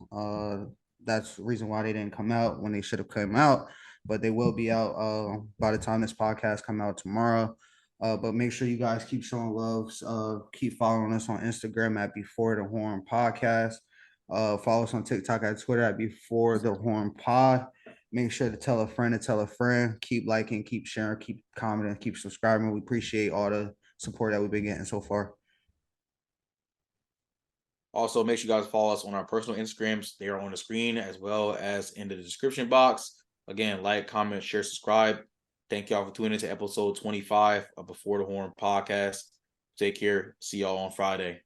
That's the reason why they didn't come out when they should have come out, but they will be out by the time this podcast come out tomorrow. But make sure you guys keep showing love. Keep following us on Instagram at Before the Horn Podcast. Follow us on TikTok and Twitter at Before the Horn Pod. Make sure to tell a friend to tell a friend. Keep liking, keep sharing, keep commenting, keep subscribing. We appreciate all the support that we've been getting so far. Also, make sure you guys follow us on our personal Instagrams. They are on the screen as well as in the description box. Again, like, comment, share, subscribe. Thank y'all for tuning into episode 25 of Before the Horn Podcast. Take care. See y'all on Friday.